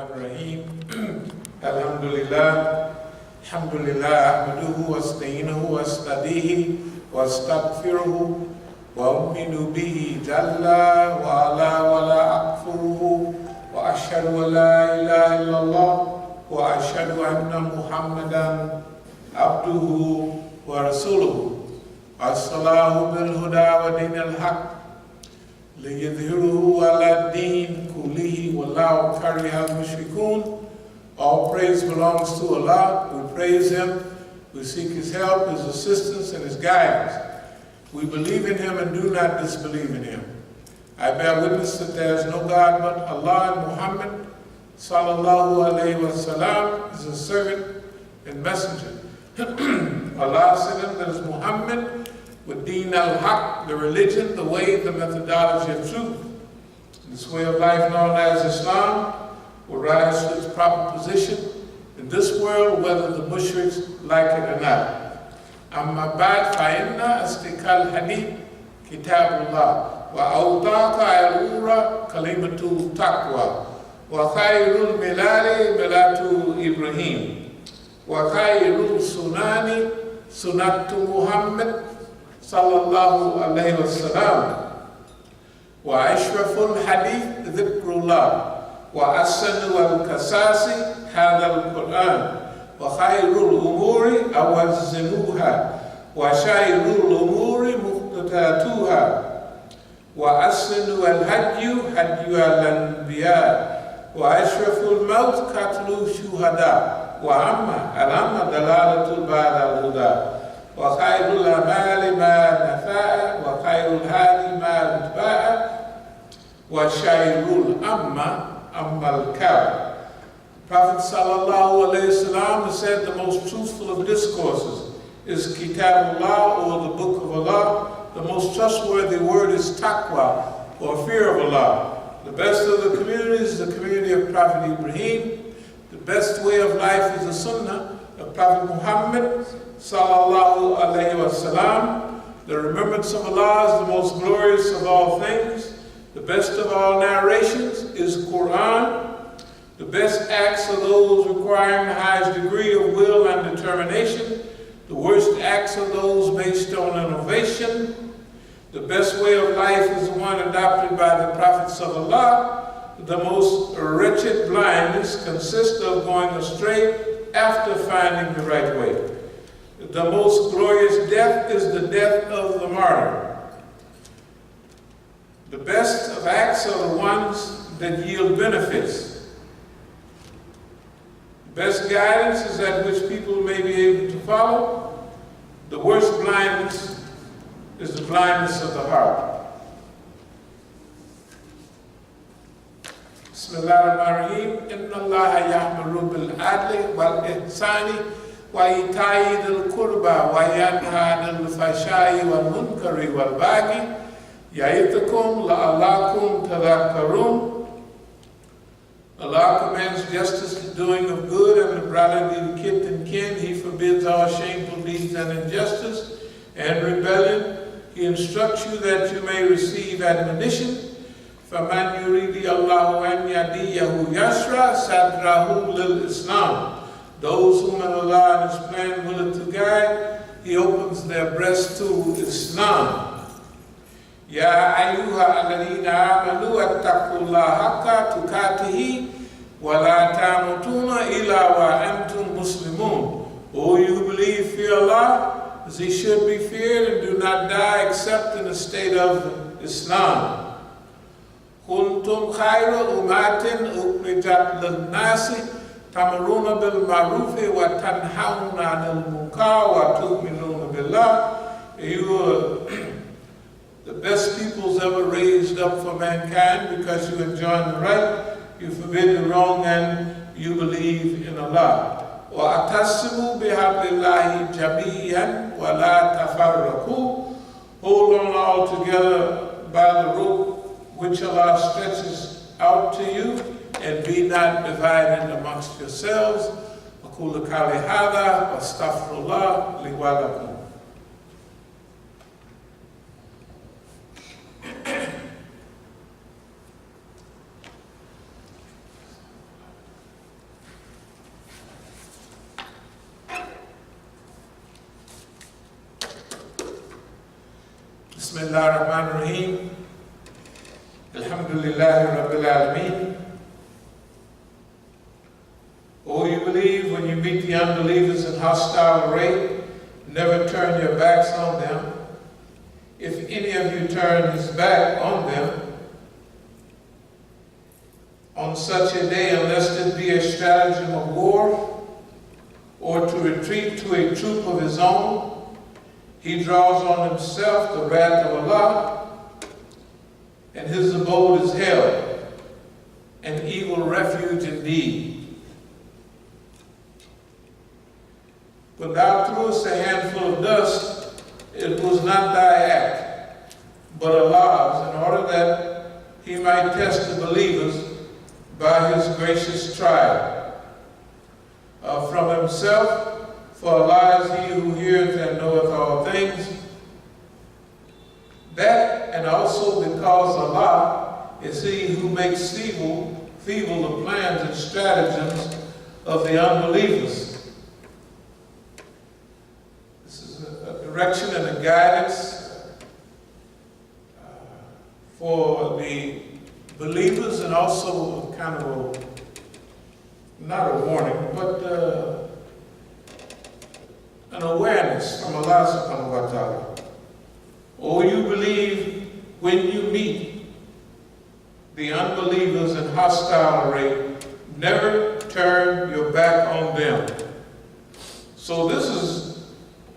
Rahim. Alhamdulillah. Alhamdulillah. Ahmaduhu wa asta'inuhu wa astadihi wa astaghfiruhu wa u'minu bihi jalla wa ala wa la akfuruhu wa ashhadu an la ilaha illallah wa ashhadu anna Muhammadan abduhu wa rasuluhu. As-salahu bil huda wa dinil haqq لِيُظْهِرُهُ عَلَى الدِّينِ كُلِّهِ وَاللَّهُ كَرِهَ الْمُشْرِكُونَ. All praise belongs to Allah. We praise Him. We seek His help, His assistance, and His guidance. We believe in Him and do not disbelieve in Him. I bear witness that there is no God but Allah, and Muhammad sallallahu alayhi wa sallam is His servant and messenger. Allah said Him, that is Muhammad, with Deen al-Haq, the religion, the way, the methodology of truth. This way of life known as Islam will rise to its proper position in this world, whether the mushriks like it or not. Amma ba'd fa inna asdiqal hadith kitabullah wa awtaqa al-ura kalimatul taqwa wa khayrul milali milatu Ibrahim wa khayrul sunani sunatu Muhammad sallallahu alayhi wa sallam wa ashraful hadith dhikrullah wa asanu al-kasasi hadha al-Qur'an wa khayrul umuri awazzinuha wa shayrul umuri muqtatatuha wa asanu al-hadyu hadyu al-anbiya wa ashraful maut katlu shuhada wa amma dalalatul ba'da al-huda وخير الأعمال ما نفع وخير الهادي ما اتباع وشير أما الكعب. Prophet sallallahu alayhi wasallam said the most truthful of discourses is Kitabullah, or the Book of Allah. The most trustworthy word is taqwa, or fear of Allah. The best of the communities is the community of Prophet Ibrahim. The best way of life is the Sunnah of Prophet Muhammad sallallahu alayhi wa sallam. The remembrance of Allah is the most glorious of all things. The best of all narrations is Quran. The best acts are those requiring the highest degree of will and determination. The worst acts are those based on innovation. The best way of life is the one adopted by the prophets of Allah. The most wretched blindness consists of going astray after finding the right way. The most glorious death is the death of the martyr. The best of acts are the ones that yield benefits. The best guidance is that which people may be able to follow. The worst blindness is the blindness of the heart. Bismillahirrahmanirrahim. Inna Allaha ya'muru bil adli wal ihsani وَإِيتَاءِ ذِي الْقُرْبَى وَيَنْهَى عَنِ الْفَحْشَاءِ وَالْمُنكَرِ وَالْبَغْيِ يَعِظُكُمْ لَعَلَّكُمْ تَذَكَّرُونَ. Allah commands justice, the doing of good, and liberality to kith and kin. He forbids all shameful deeds and injustice and rebellion. He instructs you that you may receive admonition. فَمَنْ يُرِيدِ اللَّهُ أَنْ يَهْدِيَهُ يَشْرَحْ صَدْرَهُ لِلْإِسْلَامِ. Those whom Allah in His plan willing to guide, He opens their breast to Islam. Ya ayyuha alladhina amanu wattaqullaha haqqa tuqatihi wa la tamutuna illa wa antum muslimun. O you who believe, fear Allah as He should be feared, and do not die except in the state of Islam. Kuntum khayra ummatin ukhrijat lin-nasi تَمَرُونَ بِالْمَعْرُوفِ وَتَنْهَوْنَ عَنِ الْمُنكَرِ وَتُؤْمِنُونَ بِاللَّهِ. You are the best peoples ever raised up for mankind, because you enjoin the right, you forbid the wrong, and you believe in Allah. وَأَتَصِمُوا بِحَبْلِ اللَّهِ جَمِيعًا وَلَا تَفَرَّقُوا. Hold on all together by the rope which Allah stretches out to you, and be not divided amongst yourselves. أقول قولي هذا واستغفر الله لي ولكم. Bismillah ar-Rahman ar-Rahim. Alhamdulillahi Rabbil Alameen. Oh, you believe when you meet the unbelievers in hostile array, never turn your backs on them. If any of you turn his back on them, on such a day, unless it be a stratagem of war, or to retreat to a troop of his own, he draws on himself the wrath of Allah, and his abode is hell, an evil refuge indeed. When thou threwest a handful of dust, it was not thy act, but Allah's, in order that he might test the believers by his gracious trial. From himself, for Allah is he who heareth and knoweth all things. That, and also because Allah is he who makes feeble the plans and stratagems of the unbelievers. This is a direction and a guidance for the believers, and also kind of not a warning, but an awareness from Allah subhanahu wa ta'ala. Oh, you believe when you meet the unbelievers in hostile array, never turn your back on them. So this is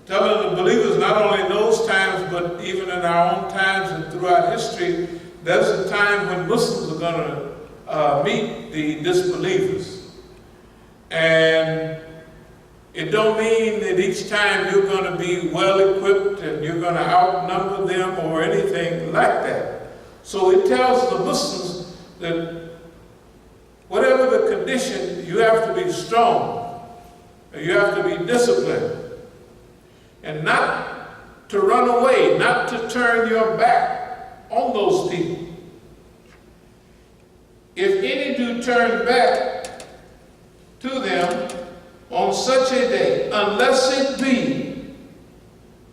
telling the believers not only in those times, but even in our own times and throughout history, there's a time when Muslims are going to meet the disbelievers. And it don't mean that each time you're going to be well equipped and you're going to outnumber them or anything like that. So it tells the Muslims that whatever the condition, you have to be strong, you have to be disciplined, and not to run away, not to turn your back on those people. If any do turn back to them on such a day, unless it be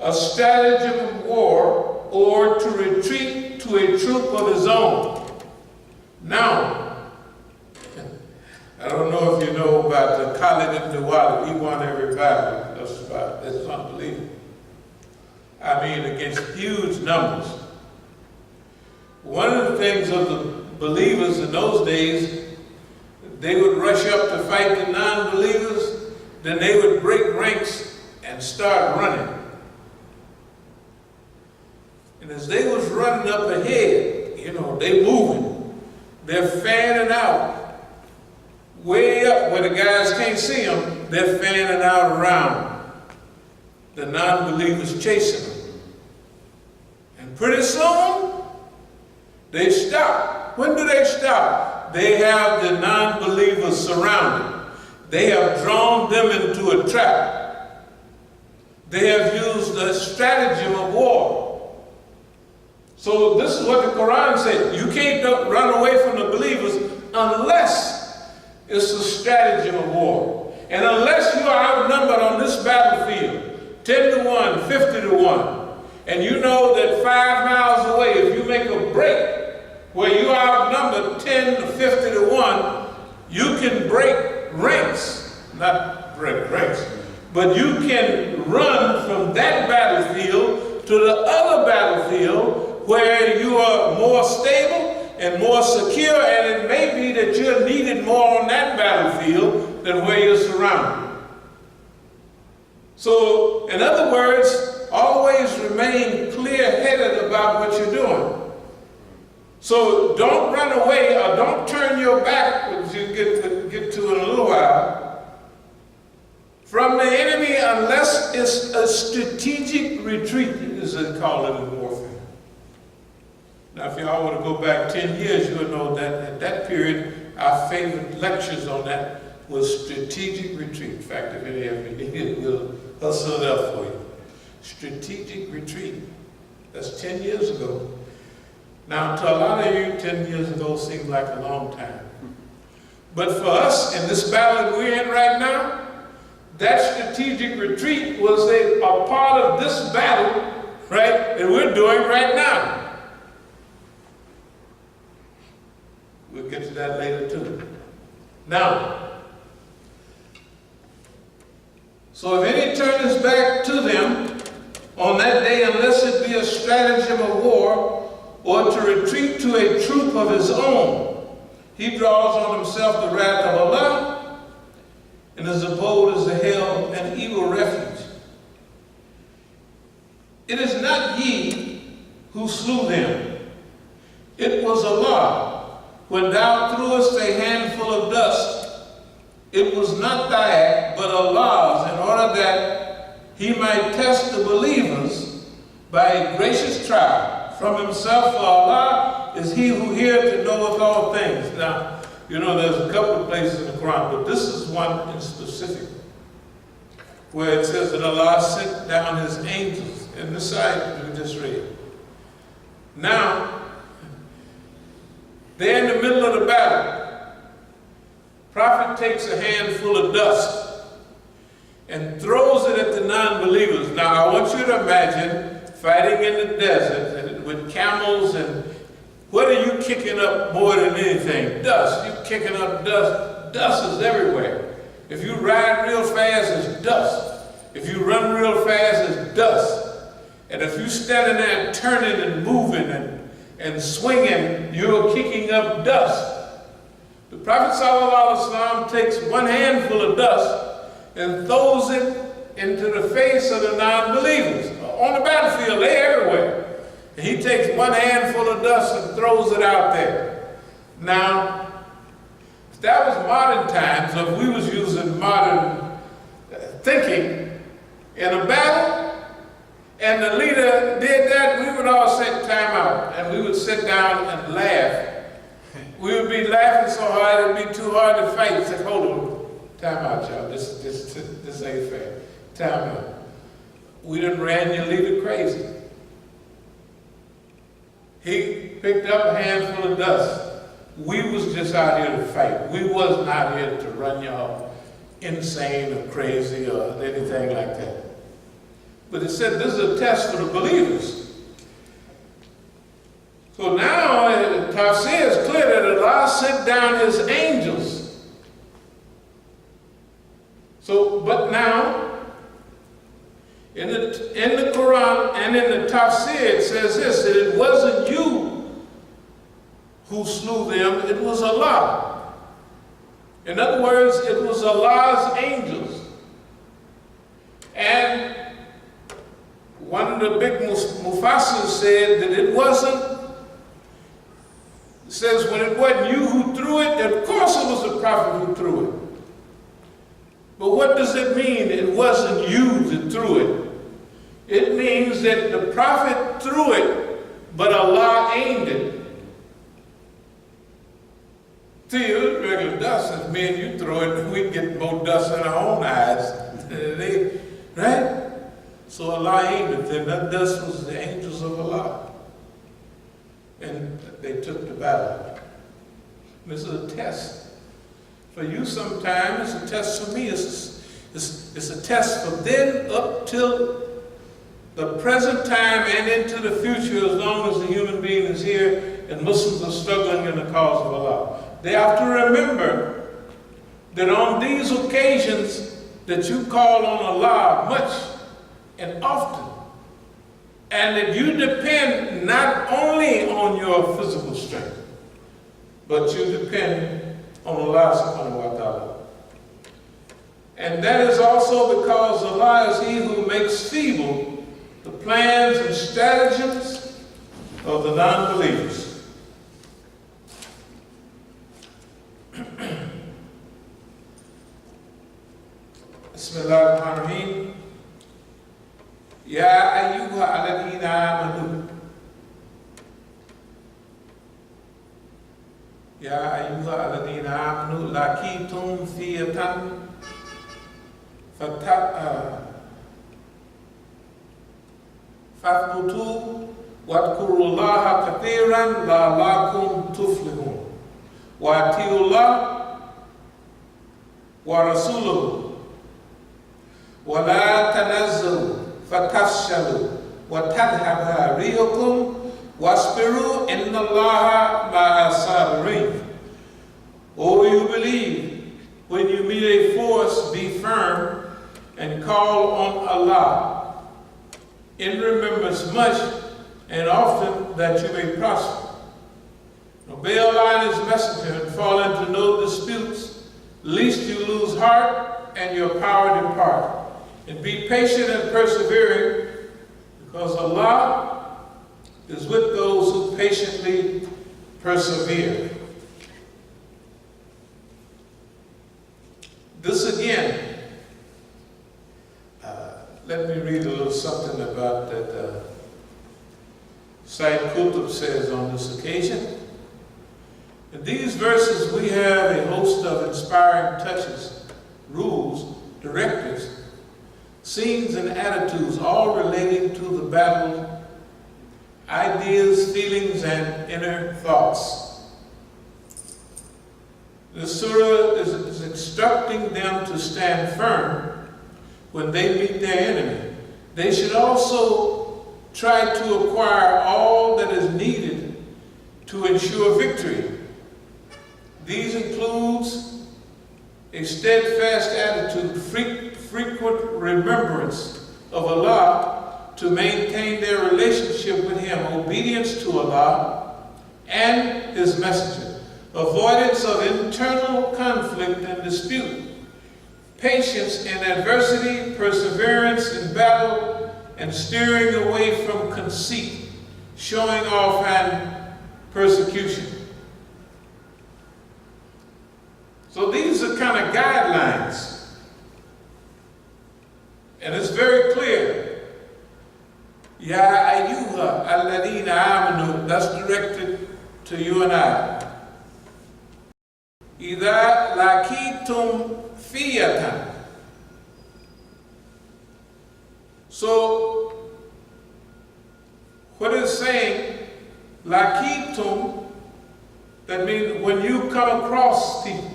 a stratagem of war, or to retreat to a troop of his own. Now, I don't know if you know about the Khalid ibn Walid. He won every battle. That's unbelievable. I mean, against huge numbers. One of the things of the believers in those days, they would rush up to fight the non-believers, then they would break ranks and start running. And as they was running up ahead, you know, they moving, they're fanning out. Way up where the guys can't see them, they're fanning out around. The non-believers chasing them. And pretty soon, they stop. When do they stop? They have the non-believers surrounded. They have drawn them into a trap. They have used a stratagem of war. So this is what the Quran said. You can't run away from the believers unless it's a stratagem of war. And unless you are outnumbered on this battlefield, 10 to 1, 50 to 1, and you know that 5 miles away, if you make a break where you are outnumbered 10 to 50 to 1, you can break ranks, not break ranks, but you can run from that battlefield to the other battlefield where you are more stable and more secure, and it may be that you're needed more on that battlefield than where you're surrounded. So, in other words, always remain clear-headed about what you're doing. So don't run away or don't turn your back, which you get to in a little while, from the enemy unless it's a strategic retreat, as they call it in warfare. Now, if y'all want to go back 10 years, you'll know that at that period, our favorite lectures on that was strategic retreat. In fact, if any of you need it, we'll hustle it up for you. Strategic retreat. That's 10 years ago. Now, to a lot of you, 10 years ago seems like a long time. But for us, in this battle that we're in right now, that strategic retreat was a part of this battle right? And we're doing right now. We'll get to that later too. Now, so if any turn his back to them on that day, unless it be a stratagem of war, or to retreat to a troop of his own, he draws on himself the wrath of Allah, and his abode is the hell, an evil refuge. It is not ye who slew them. It was Allah. When thou threwest a handful of dust, it was not thy act, but Allah's, in order that he might test the believers by a gracious trial from himself, for Allah is he who heareth and knoweth all things. Now, you know, there's a couple of places in the Quran, but this is one in specific, where it says that Allah sent down his angels in the side we just read. Now, they're in the middle of the battle. Prophet takes a handful of dust and throws it at the non-believers. Now, I want you to imagine fighting in the desert and with camels, and what are you kicking up more than anything? Dust. You're kicking up dust. Dust is everywhere. If you ride real fast, it's dust. If you run real fast, it's dust. And if you're standing there turning and moving and swinging, you're kicking up dust. The Prophet ﷺ takes one handful of dust and throws it into the face of the non-believers. On the battlefield, they're everywhere. And he takes one handful of dust and throws it out there. Now, if that was modern times, or if we was using modern thinking, in a battle, and the leader did that, we would all set time out, and we would sit down and laugh. We would be laughing so hard, it'd be too hard to fight. It's like, hold on. Time out, y'all. This ain't fair. Time out. We done ran your leader crazy. He picked up a handful of dust. We was just out here to fight. We wasn't out here to run y'all insane or crazy or anything like that. But it said this is a test for the believers. So now, Tafsir is clear that Allah sent down his angels. So, but now, in the Quran and in the Tafsir, it says this, that it wasn't you who slew them, it was Allah. In other words, it was Allah's angels. And one of the big Mufassirs said that it wasn't, it says when it wasn't you who threw it, of course it was the Prophet who threw it. But what does it mean it wasn't you that threw it? It means that the Prophet threw it, but Allah aimed it. See, it was regular dust. If me and you throw it, we'd get more dust in our own eyes. Right? So Allah aimed it. And that dust was the angels of Allah. And they took the battle. This is a test. For you sometimes, it's a test for me. It's a test from then up till the present time and into the future, as long as the human being is here and Muslims are struggling in the cause of Allah. They have to remember that on these occasions that you call on Allah much and often, and that you depend not only on your physical strength, but you depend on Allah subhanahu wa ta'ala. And that is also because Allah is he who makes feeble the plans and stratagems of the non-believers. Bismillah ar-Rahman ar-Rahim. Ya ayyuha alladhina amanu. Ya ayyuha alladhina amanu laqitum fiyatan fathbutu wadhkurullaha kathiran la'allakum tuflihun. Wa atiullah wa rasulahu wa la tanazzalu fatafshalu وَتَذْهَبَ رِيحُكُمْ وَاصْبِرُوا إِنَّ اللَّهَ مَعَ الصَّابِرِينَ. O you believe, when you meet a force, be firm and call on Allah in remembrance much and often that you may prosper. Obey Allah and His Messenger and fall into no disputes, lest you lose heart and your power depart. And be patient and persevering, because Allah is with those who patiently persevere. This again, let me read a little something about that Sayyid Qutb says on this occasion. In these verses we have a host of inspiring touches, rules, directives, scenes and attitudes, all relating to the battle, ideas, feelings, and inner thoughts. The surah is instructing them to stand firm when they meet their enemy. They should also try to acquire all that is needed to ensure victory. These includes a steadfast attitude, frequent remembrance of Allah to maintain their relationship with Him, obedience to Allah and His Messenger, avoidance of internal conflict and dispute, patience in adversity, perseverance in battle, and steering away from conceit, showing off, and persecution. So these are kind of guidelines. And it's very clear. Ya ayyuha alladhina amanu, that's directed to you and I. Idha lakitum fiyatan. So, what it's saying, lakitum, that means when you come across people,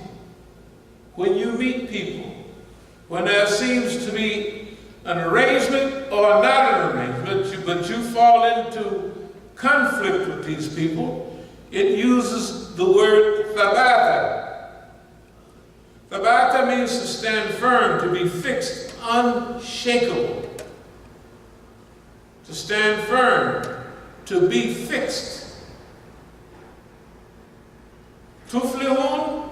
when you meet people, when there seems to be an arrangement or not an arrangement, but you fall into conflict with these people, it uses the word thabata. Thabata means to stand firm, to be fixed, unshakable. To stand firm, to be fixed. Tuflihun,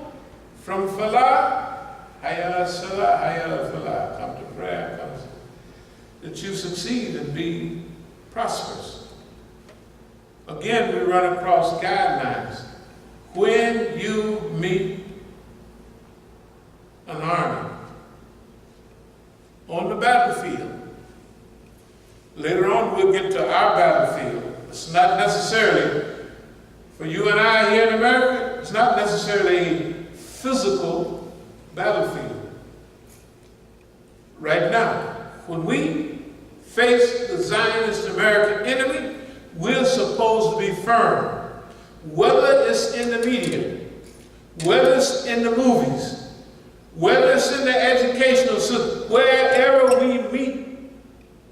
from falah, hayya salah, hayya falah, come to prayer, comes that you succeed and be prosperous. Again, we run across guidelines. When you meet an army on the battlefield, later on we'll get to our battlefield. It's not necessarily, for you and I here in America, it's not necessarily a physical battlefield. Right now, when we face the Zionist American enemy, we're supposed to be firm. Whether it's in the media, whether it's in the movies, whether it's in the educational system, wherever we meet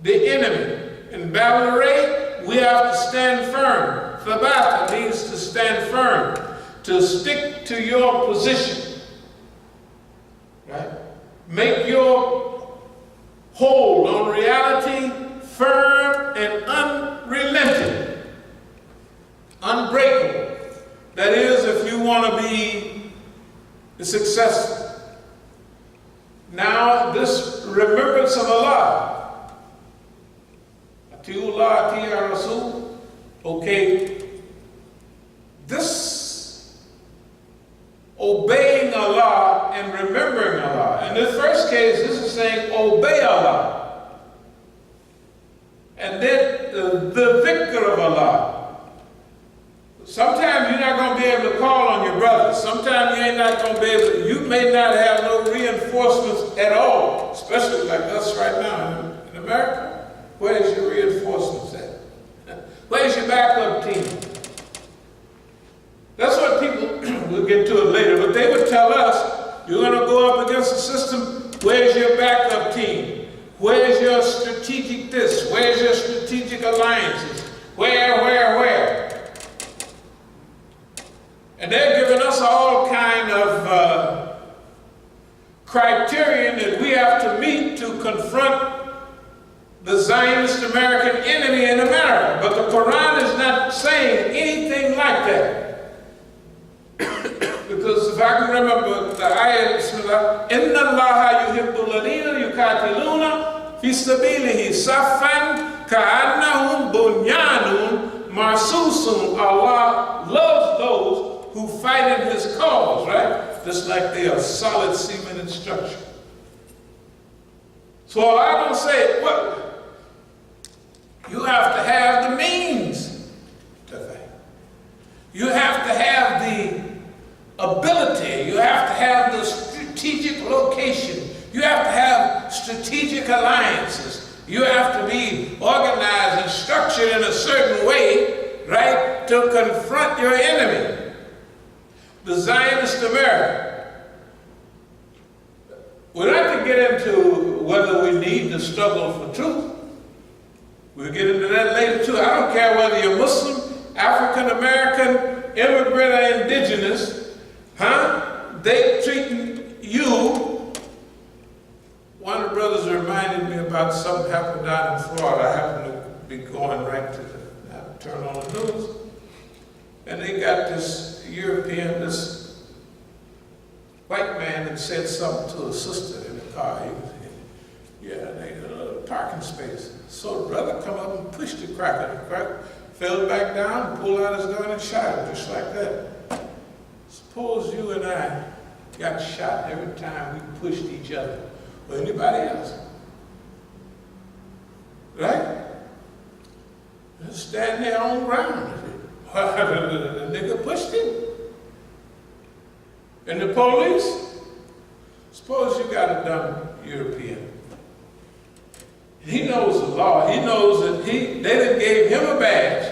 the enemy in battle array, we have to stand firm. Thabata means to stand firm, to stick to your position. Right? Make your hold on reality firm and unrelenting, unbreakable. That is, if you want to be successful. Now, this remembrance of Allah, Atiullah, Atiya Rasul, okay, this obeying Allah and remembering Allah. In this first case, this is saying obey Allah. And then the dhikr of Allah. Sometimes you're not going to be able to call on your brother. Sometimes you ain't not going to be able to, you may not have no reinforcements at all, especially like us right now in America. Where's your reinforcements at? Where's your backup team? That's what people, we'll get to it later, but they would tell us, you're going to go up against the system, where's your backup team? Where's your strategic this? Where's your strategic alliances? Where? And they're giving us all kind of criterion that we have to meet to confront the Zionist American enemy in America. But the Quran is not saying anything like that. Because if I can remember the ayah, Bismillah, Inna Allaha yuhibbul ladina yukatiluna fi sabilihi saffan ka'annahum bunyanun marsusun. Allah loves those who fight in his cause, right? Just like they are solid cement and structure. So all I'm going to say, well, you have to have the means to fight. You have to have the ability. You have to have the strategic location. You have to have strategic alliances. You have to be organized and structured in a certain way, right, to confront your enemy, the Zionist America. We don't have to get into whether we need to struggle for truth. We'll get into that later too. I don't care whether you're Muslim, African American, immigrant, or indigenous. They treating you. One of the brothers reminded me about something happened down in Florida. I happened to be going right to turn on the news. And they got this European, this white man that said something to a sister in the car. They had a parking space. So the brother come up and pushed the cracker. The cracker fell back down, pulled out his gun and shot him just like that. Suppose you and I got shot every time we pushed each other or anybody else. Right? Just stand there on the ground. The nigga pushed him. And the police? Suppose you got a dumb European. He knows the law. He knows that they done gave him a badge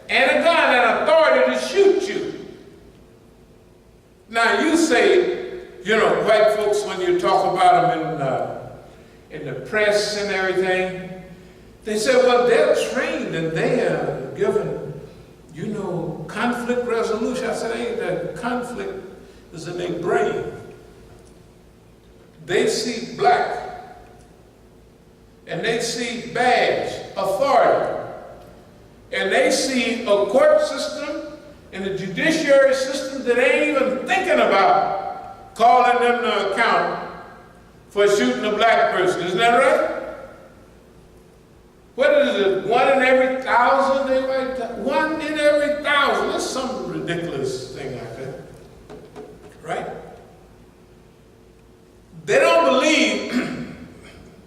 and a gun and authority to shoot you. Now you say, white folks, when you talk about them in the press and everything, they say, well, they're trained and they are given, conflict resolution. I said, ain't that conflict is in their brain. They see black and they see badge, authority, and they see a court system and the judiciary system that ain't even thinking about calling them to account for shooting a black person. Isn't that right? What is it? 1 in every 1,000? They might 1 in every 1,000. That's some ridiculous thing like that. Right? They don't believe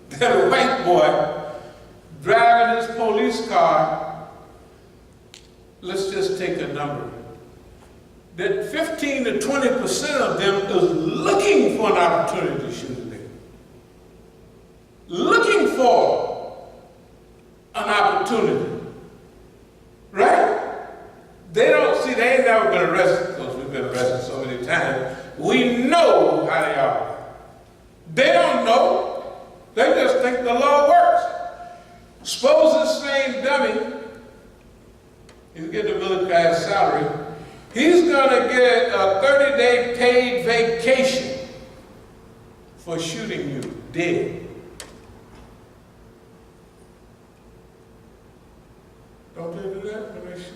that a white boy driving his police car, let's just take a number, that 15 to 20% of them is looking for an opportunity to shoot a nigga. Looking for an opportunity. Right? They don't see, they ain't never been arrested, because we've been arrested so many times. We know how they are. They don't know. They just think the law works. Suppose this same dummy, he's getting a middle-class salary, he's going to get a 30-day paid vacation for shooting you dead. Don't they do that when they shoot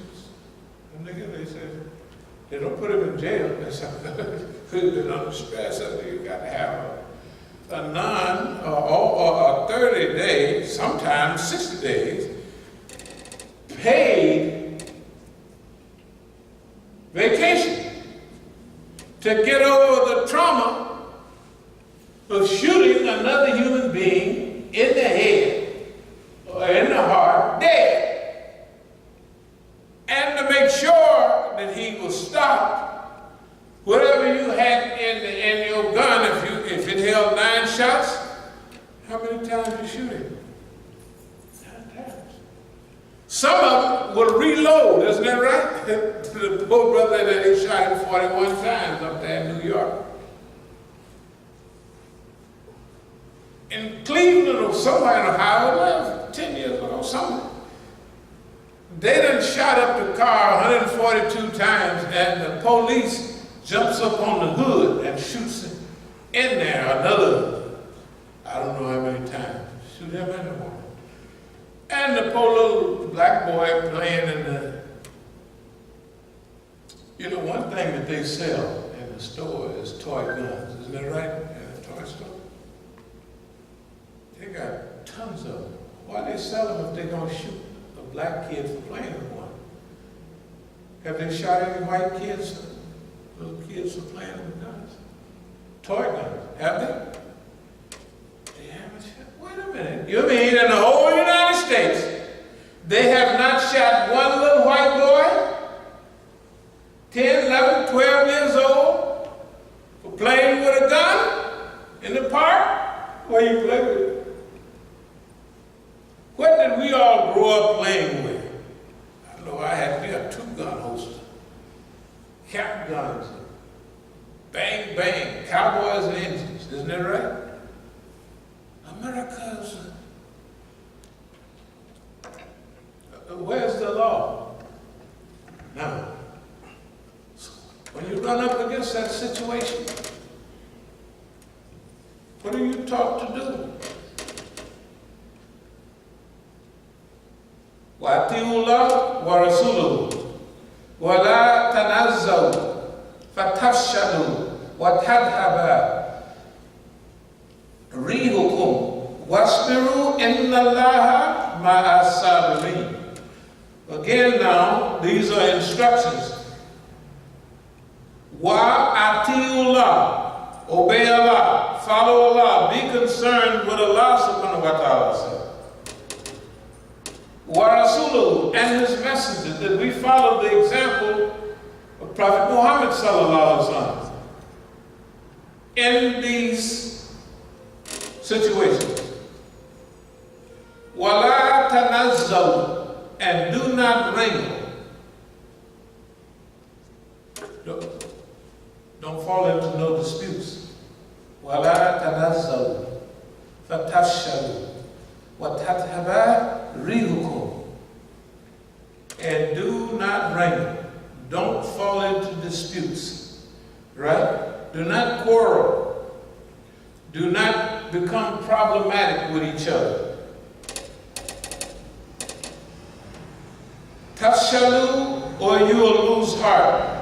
a nigga? They say, they don't put him in jail. They say, could have been under stress. I think you got to have a 30 days, sometimes 60 days, paid vacation to get over the trauma of shooting another human being in the head or in the heart dead. And to make sure that he will stop whatever you had in your gun, if it held 9 shots, how many times you shoot it? 9 times. Some of them will reload, isn't that right? The poor brother that they shot him 41 times up there in New York. in Cleveland or somewhere in Ohio, 10 years ago, somewhere. They done shot up the car 142 times, and the police jumps up on the hood and shoots him in there another, I don't know how many times, shoot him in the morning. And the poor little black boy playing in the, you know, one thing that they sell in the store is toy guns, isn't that right? In the toy store. They got tons of them. Why they sell them if they're going to shoot a black kid for playing with one? Have they shot any white kids, little kids for playing with guns? Toy guns, have they? They haven't shot. Wait a minute. You mean in the whole United States, they have not shot one little white boy, 10, 11, 12 years old, for playing with a gun in the park? Where you play with? What did we all grow up playing with? I know we had 2 gun holsters, cap guns, bang, bang, cowboys and Indians, isn't that right? America's, where's the law? Now, when you run up against that situation, what are you taught to do? وَأَطِيعُوا اللَّهَ وَرَسُولَهُ وَلَا تَنَازَّعُوا فَتَفْشَلُوا وَتَذْهَبَ رِيحُكُمْ وَاصْبِرُوا إِنَّ اللَّهَ مَعَ الصَّابِرِينَ. Again now, these are instructions. وَأَطِيعُوا اللَّهَ, obey Allah, follow Allah, be concerned with Allah subhanahu wa ta'ala says. وَرَسُولُهُ, and his messengers, that we follow the example of Prophet Muhammad sallallahu alaihi wasallam in these situations. وَلَا تَنَزَّلُوا, and do not wrangle. Don't fall into no disputes. وَلَا تَنَزَّلُوا فَتَفْشَلُوا وَتَذْهَبَ رِيحُكُمْ, and do not wrangle. Don't fall into disputes, right? Do not quarrel. Do not become problematic with each other. Tafshalu, or you will lose heart.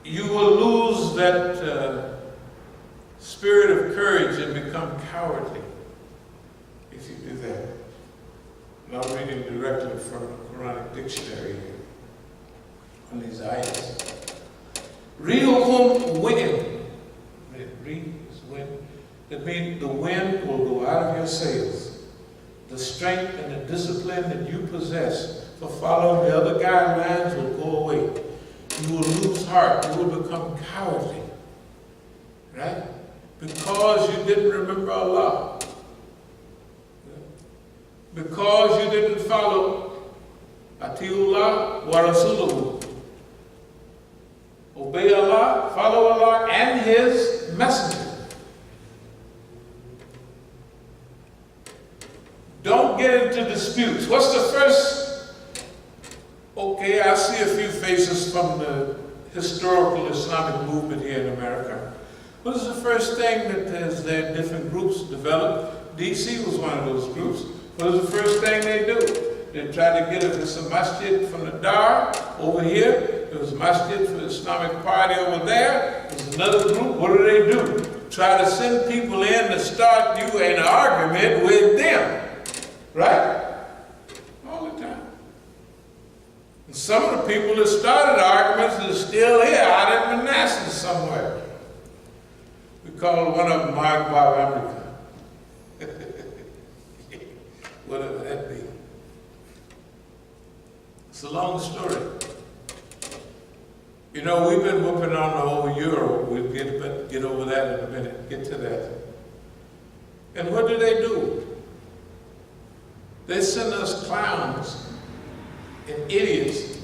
You will lose that spirit of courage and become cowardly if you do that. And I'm reading directly from the Quranic dictionary here on these ayahs. Rihukum wind. Re is wind. That means the wind will go out of your sails. The strength and the discipline that you possess for following the other guidelines will go away. You will lose heart. You will become cowardly. Right? Because you didn't remember Allah. Because you didn't follow Atiullah wa Rasuluhu. Obey Allah, follow Allah and His Messenger. Don't get into disputes. What's the first? Okay, I see a few faces from the historical Islamic movement here in America. What is the first thing that as their different groups developed? DC was one of those groups. What is the first thing they do? They try to get, if it's a masjid from the Dar over here, there was a masjid for the Islamic party over there, there's another group, what do? Try to send people in to start you an argument with them. Right? All the time. And some of the people that started arguments are still here out in Manassas somewhere. We call one of them Magbar America. Whatever that be. It's a long story. You know, we've been whooping on the whole Euro. We'll get over that in a minute. Get to that. And what do? They send us clowns and idiots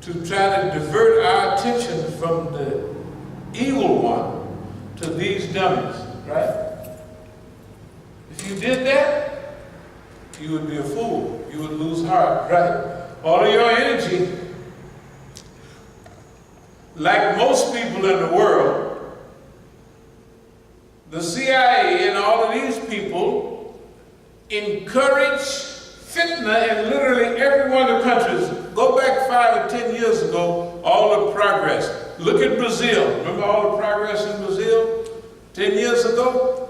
to try to divert our attention from the evil one to these dummies, right? If you did that, you would be a fool. You would lose heart, right? All of your energy, like most people in the world, the CIA and all of these people encourage fitna in literally every one of the countries. Go back 5 or 10 years ago, all the progress. Look at Brazil. Remember all the progress in Brazil 10 years ago?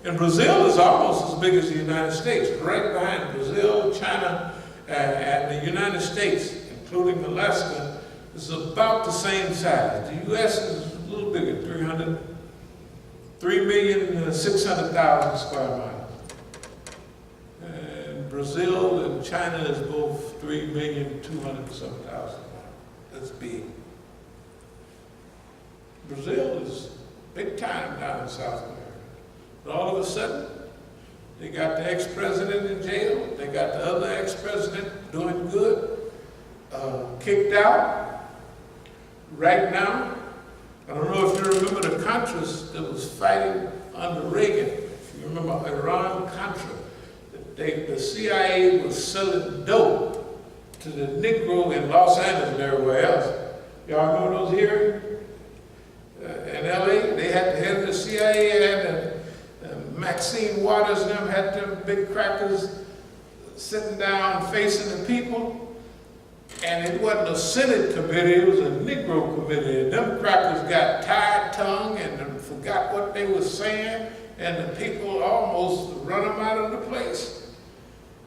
And Brazil is almost as big as the United States, right behind Brazil, China, and the United States, including Alaska, is about the same size. The U.S. is a little bigger, 3,600,000 square miles. And Brazil and China is both 3,200,000. That's big. Brazil is big time down in South America. But all of a sudden, they got the ex-president in jail. They got the other ex-president doing good, kicked out. Right now, I don't know if you remember the Contras that was fighting under Reagan. If you remember Iran-Contra, the CIA was selling dope to the Negro in Los Angeles and everywhere else. Y'all remember those hearings? In LA, they had the head of the CIA and Maxine Waters and them had them big crackers sitting down facing the people. And it wasn't a Senate committee, it was a Negro committee. And them crackers got tied tongue and forgot what they were saying, and the people almost run them out of the place.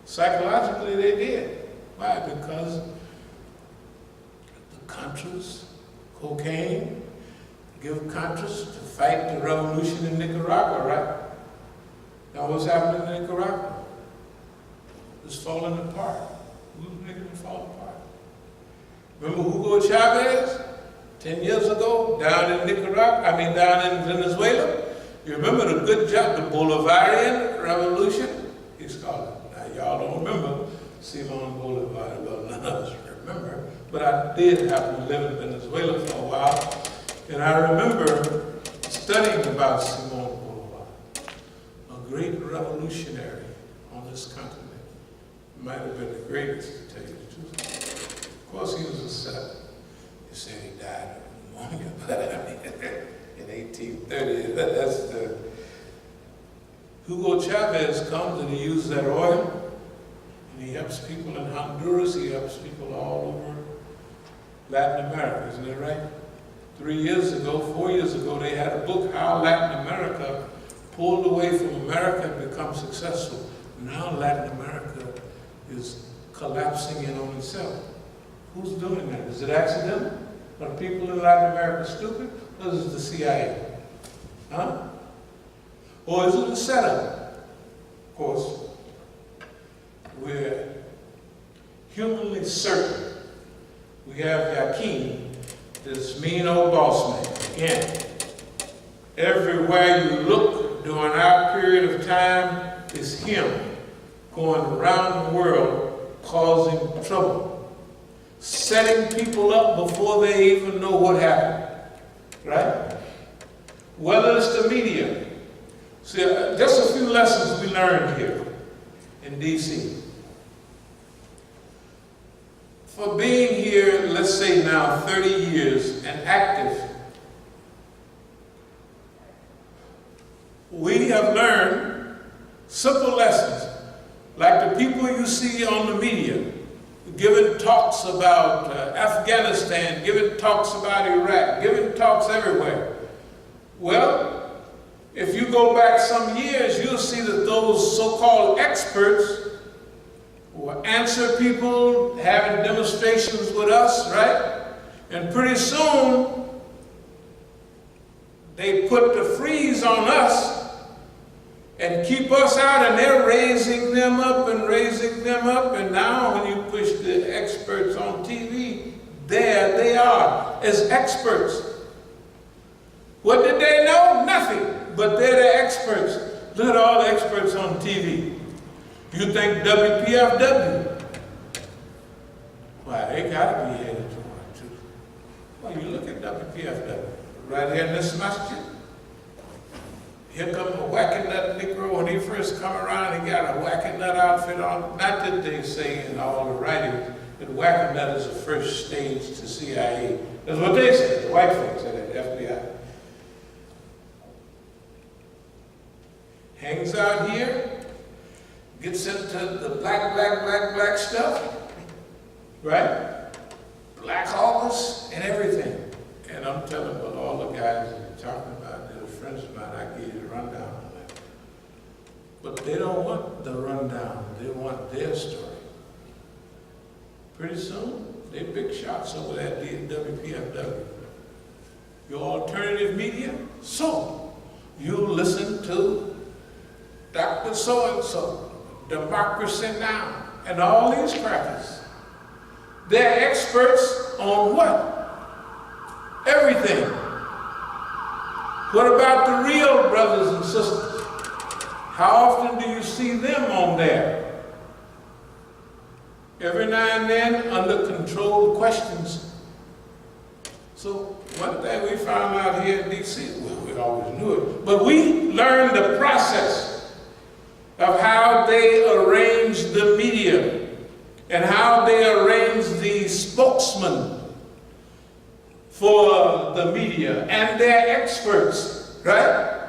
Psychologically, they did. Why? Because the Contras, cocaine, give Contras to fight the revolution in Nicaragua, right? Now what's happening in Nicaragua? It's falling apart. Who's making it fall apart? Remember Hugo Chavez 10 years ago down in Nicaragua, down in Venezuela? You remember the good job, the Bolivarian Revolution? He's called it. Now y'all don't remember Simon Bolivar, well none of us remember, but I did happen to live in Venezuela for a while, and I remember studying about Simon Bolivar, a great revolutionary on this continent. Might have been the greatest, to tell you the truth. Of course, he was a seven. You say he died of pneumonia, but in 1830, that's the... Hugo Chavez comes and he uses that oil, and he helps people in Honduras, he helps people all over Latin America, isn't that right? 4 years ago, they had a book, How Latin America Pulled Away from America and Become Successful. Now Latin America is collapsing in on itself. Who's doing that? Is it accidental? Are people in Latin America stupid? Or is it the CIA? Huh? Or is it a setup? Of course, we're humanly certain. We have Yakin, this mean old boss man. Again, everywhere you look during our period of time is him going around the world causing trouble, setting people up before they even know what happened, right? Whether it's the media. See, just a few lessons we learned here in D.C. For being here, let's say now 30 years and active, we have learned simple lessons. Like the people you see on the media, giving talks about Afghanistan, giving talks about Iraq, giving talks everywhere. Well, if you go back some years, you'll see that those so-called experts will answer people, having demonstrations with us, right? And pretty soon, they put the freeze on us and keep us out, and they're raising them up and raising them up, and now when you push the experts on TV, there they are as experts. What did they know? Nothing, but they're the experts. Look at all the experts on TV. You think WPFW? Why, they gotta be headed toward truth. Well, you look at WPFW, right here in this masjid. Here come a whacking nut Negro. When he first come around, he got a whacking nut outfit on. Not that they say in all the writings that whacking nut is the first stage to CIA. That's what they say, the white folks at the FBI. Hangs out here, gets into the black stuff, right? Black August and everything. And I'm telling you, all the guys that you're talking about, they're friends of mine, I gave you the rundown on that. But they don't want the rundown, they want their story. Pretty soon, they big shots over that WPFW. Your alternative media, so you listen to Dr. So-and-so, Democracy Now, and all these crackers. They're experts on what? Everything. What about the real brothers and sisters? How often do you see them on there? Every now and then, under controlled questions. So one thing we found out here in D.C., well, we always knew it, but we learned the process of how they arrange the media and how they arrange the spokesman for the media, and they're experts, right?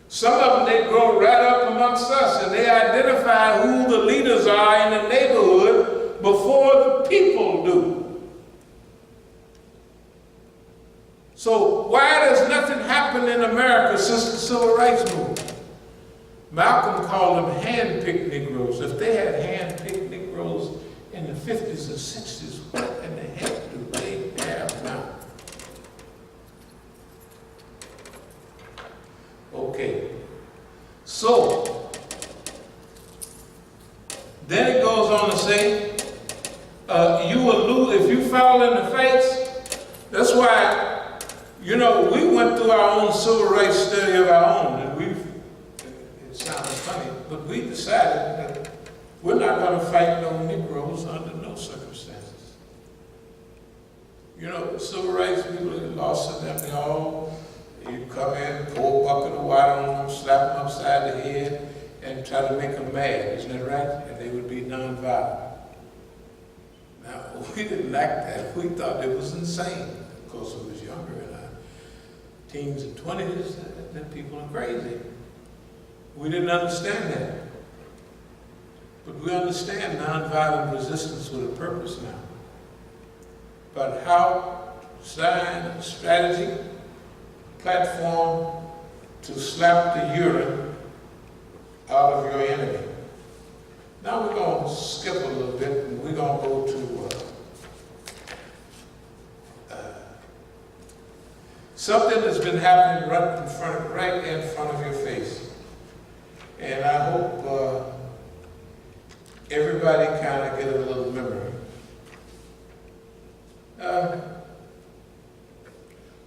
Some of them, they grow right up amongst us and they identify who the leaders are in the neighborhood before the people do. So why does nothing happen in America since the Civil Rights Movement? Malcolm called them hand-picked Negroes. If they had hand-picked Negroes in the 50s and 60s, what in the heck do they have now? Okay, so then it goes on to say, you will lose if you fall in the face. That's why, you know, we went through our own civil rights study of our own, and it sounds funny, but we decided that we're not going to fight no Negroes under no circumstances. You know, the civil rights people that lost them, they all, you come in, pour a bucket of water on them, slap them upside the head, and try to make them mad, isn't that right? And they would be nonviolent. Now, we didn't like that. We thought it was insane. Of course, we was younger in our teens and 20s, that people are crazy. We didn't understand that. But we understand nonviolent resistance with a purpose now. But how design, strategy, platform to slap the urine out of your enemy. Now we're going to skip a little bit and we're going to go to something that's been happening right in front of your face. And I hope everybody kind of get a little memory.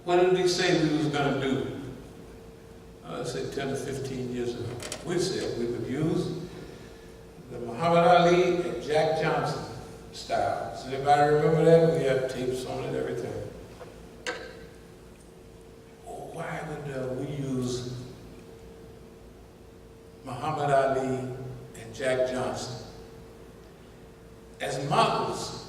What did he say we was going to do? Let's say 10 to 15 years ago. We said we would use the Muhammad Ali and Jack Johnson style. Does anybody remember that? We have tapes on it, everything. Well, why would we use Muhammad Ali and Jack Johnson as models?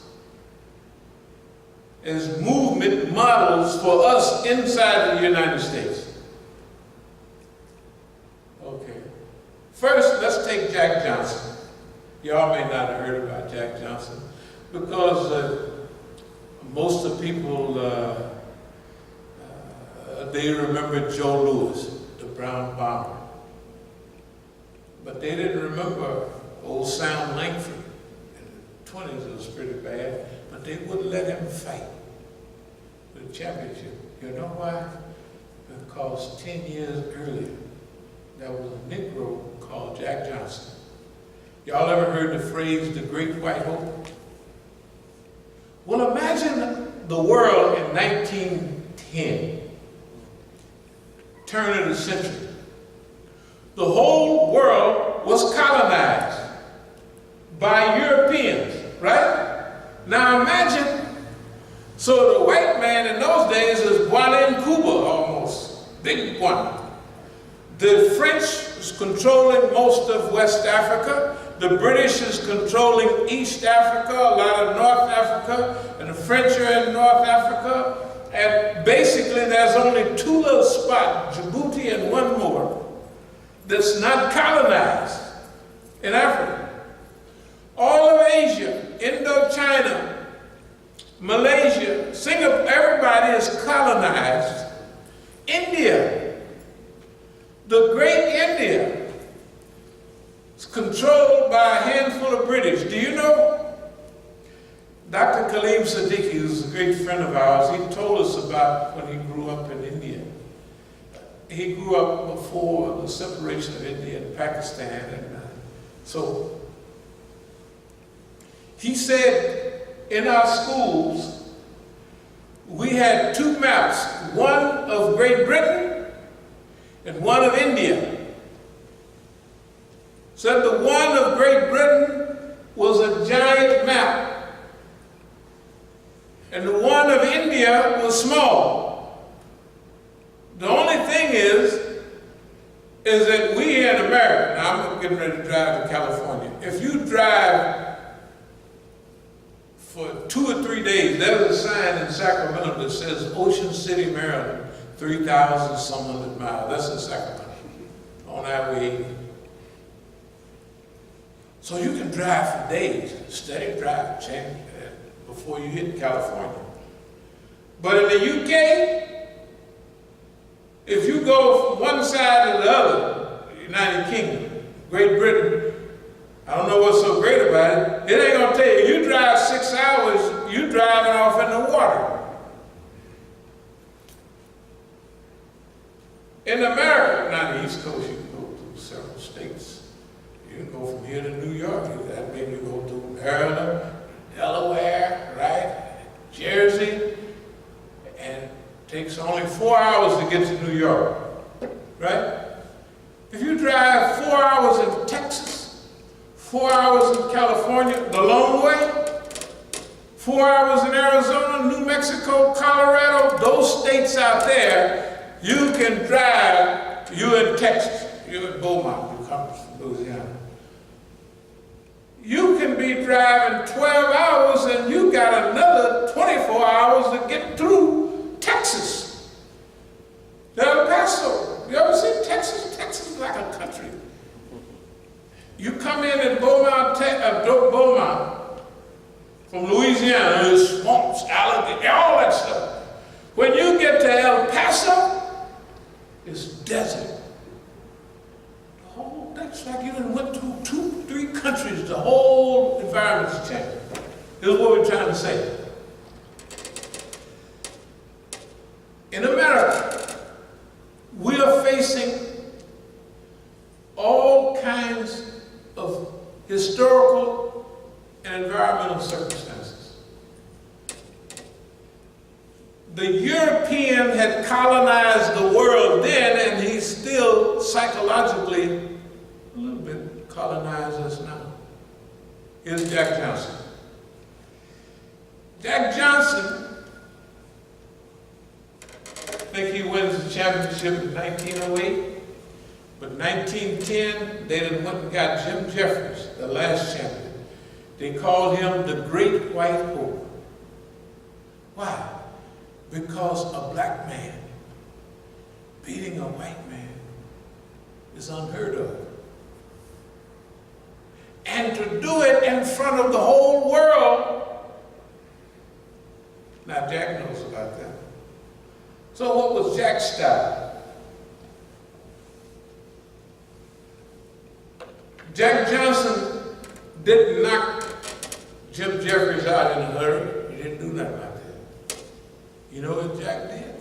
As movement models for us inside the United States. Okay. First, let's take Jack Johnson. Y'all may not have heard about Jack Johnson because most of the people, they remember Joe Louis, the brown bomber. But they didn't remember old Sam Langford. In the 20s, it was pretty bad. But they wouldn't let him fight for the championship. You know why? Because 10 years earlier, there was a Negro called Jack Johnson. Y'all ever heard the phrase, the Great White Hope? Well, imagine the world in 1910, turn of the century. The whole world was colonized by Europeans, right? Now imagine, so the white man in those days is Kuba, big one. The French is controlling most of West Africa. The British is controlling East Africa, a lot of North Africa, and the French are in North Africa. And basically there's only two little spots, Djibouti and one more, that's not colonized in Africa. All of Asia, Indochina, Malaysia, Singapore, everybody is colonized. India, the great India, is controlled by a handful of British. Do you know? Dr. Khalid Siddiqui, who's a great friend of ours, he told us about when he grew up in India. He grew up before the separation of India and Pakistan. And so he said in our schools, we had two maps, one of Great Britain and one of India. Said the one of Great Britain was a giant map, and the one of India was small. The only thing is that we here in America, now I'm getting ready to drive to California. If you drive for 2 or 3 days, there's a sign in Sacramento that says Ocean City, Maryland, 3,000 some hundred miles. That's in Sacramento, on Highway 80. So you can drive for days, steady drive, change before you hit California. But in the UK, if you go from one side to the other, United Kingdom, Great Britain, I don't know what's so great about it, it ain't gonna tell you, you drive 6 hours, you driving off in the water. In America, not the East Coast, you can go through several states. You can go from here to New York, that means you go through Maryland, Delaware, right, Jersey, and it takes only 4 hours to get to New York, right? If you drive 4 hours in Texas, 4 hours in California, the long way, 4 hours in Arizona, New Mexico, Colorado, those states out there, you can drive, you in Texas, you in Beaumont, you come from Louisiana. You can be driving 12 hours and you got another 24 hours to get through Texas. El Paso. You ever seen Texas? Texas is like a country. You come in Beaumont, Beaumont from Louisiana, there's swamps, alligator, all that stuff. When you get to El Paso, it's desert. It's like you done went through 2, 3 countries, the whole environment's changed. This is what we're trying to say. In America, we are facing all kinds of historical and environmental circumstances. The European had colonized the world then, and he's still psychologically a little bit colonize us now. Here's Jack Johnson. Jack Johnson, I think he wins the championship in 1908, but 1910, they done went and got Jim Jeffries, the last champion. They called him the Great White Hope. Why? Because a black man beating a white man is unheard of. And to do it in front of the whole world. Now Jack knows about that. So what was Jack's style? Jack Johnson didn't knock Jim Jeffries out in a hurry. He didn't do nothing like that. You know what Jack did?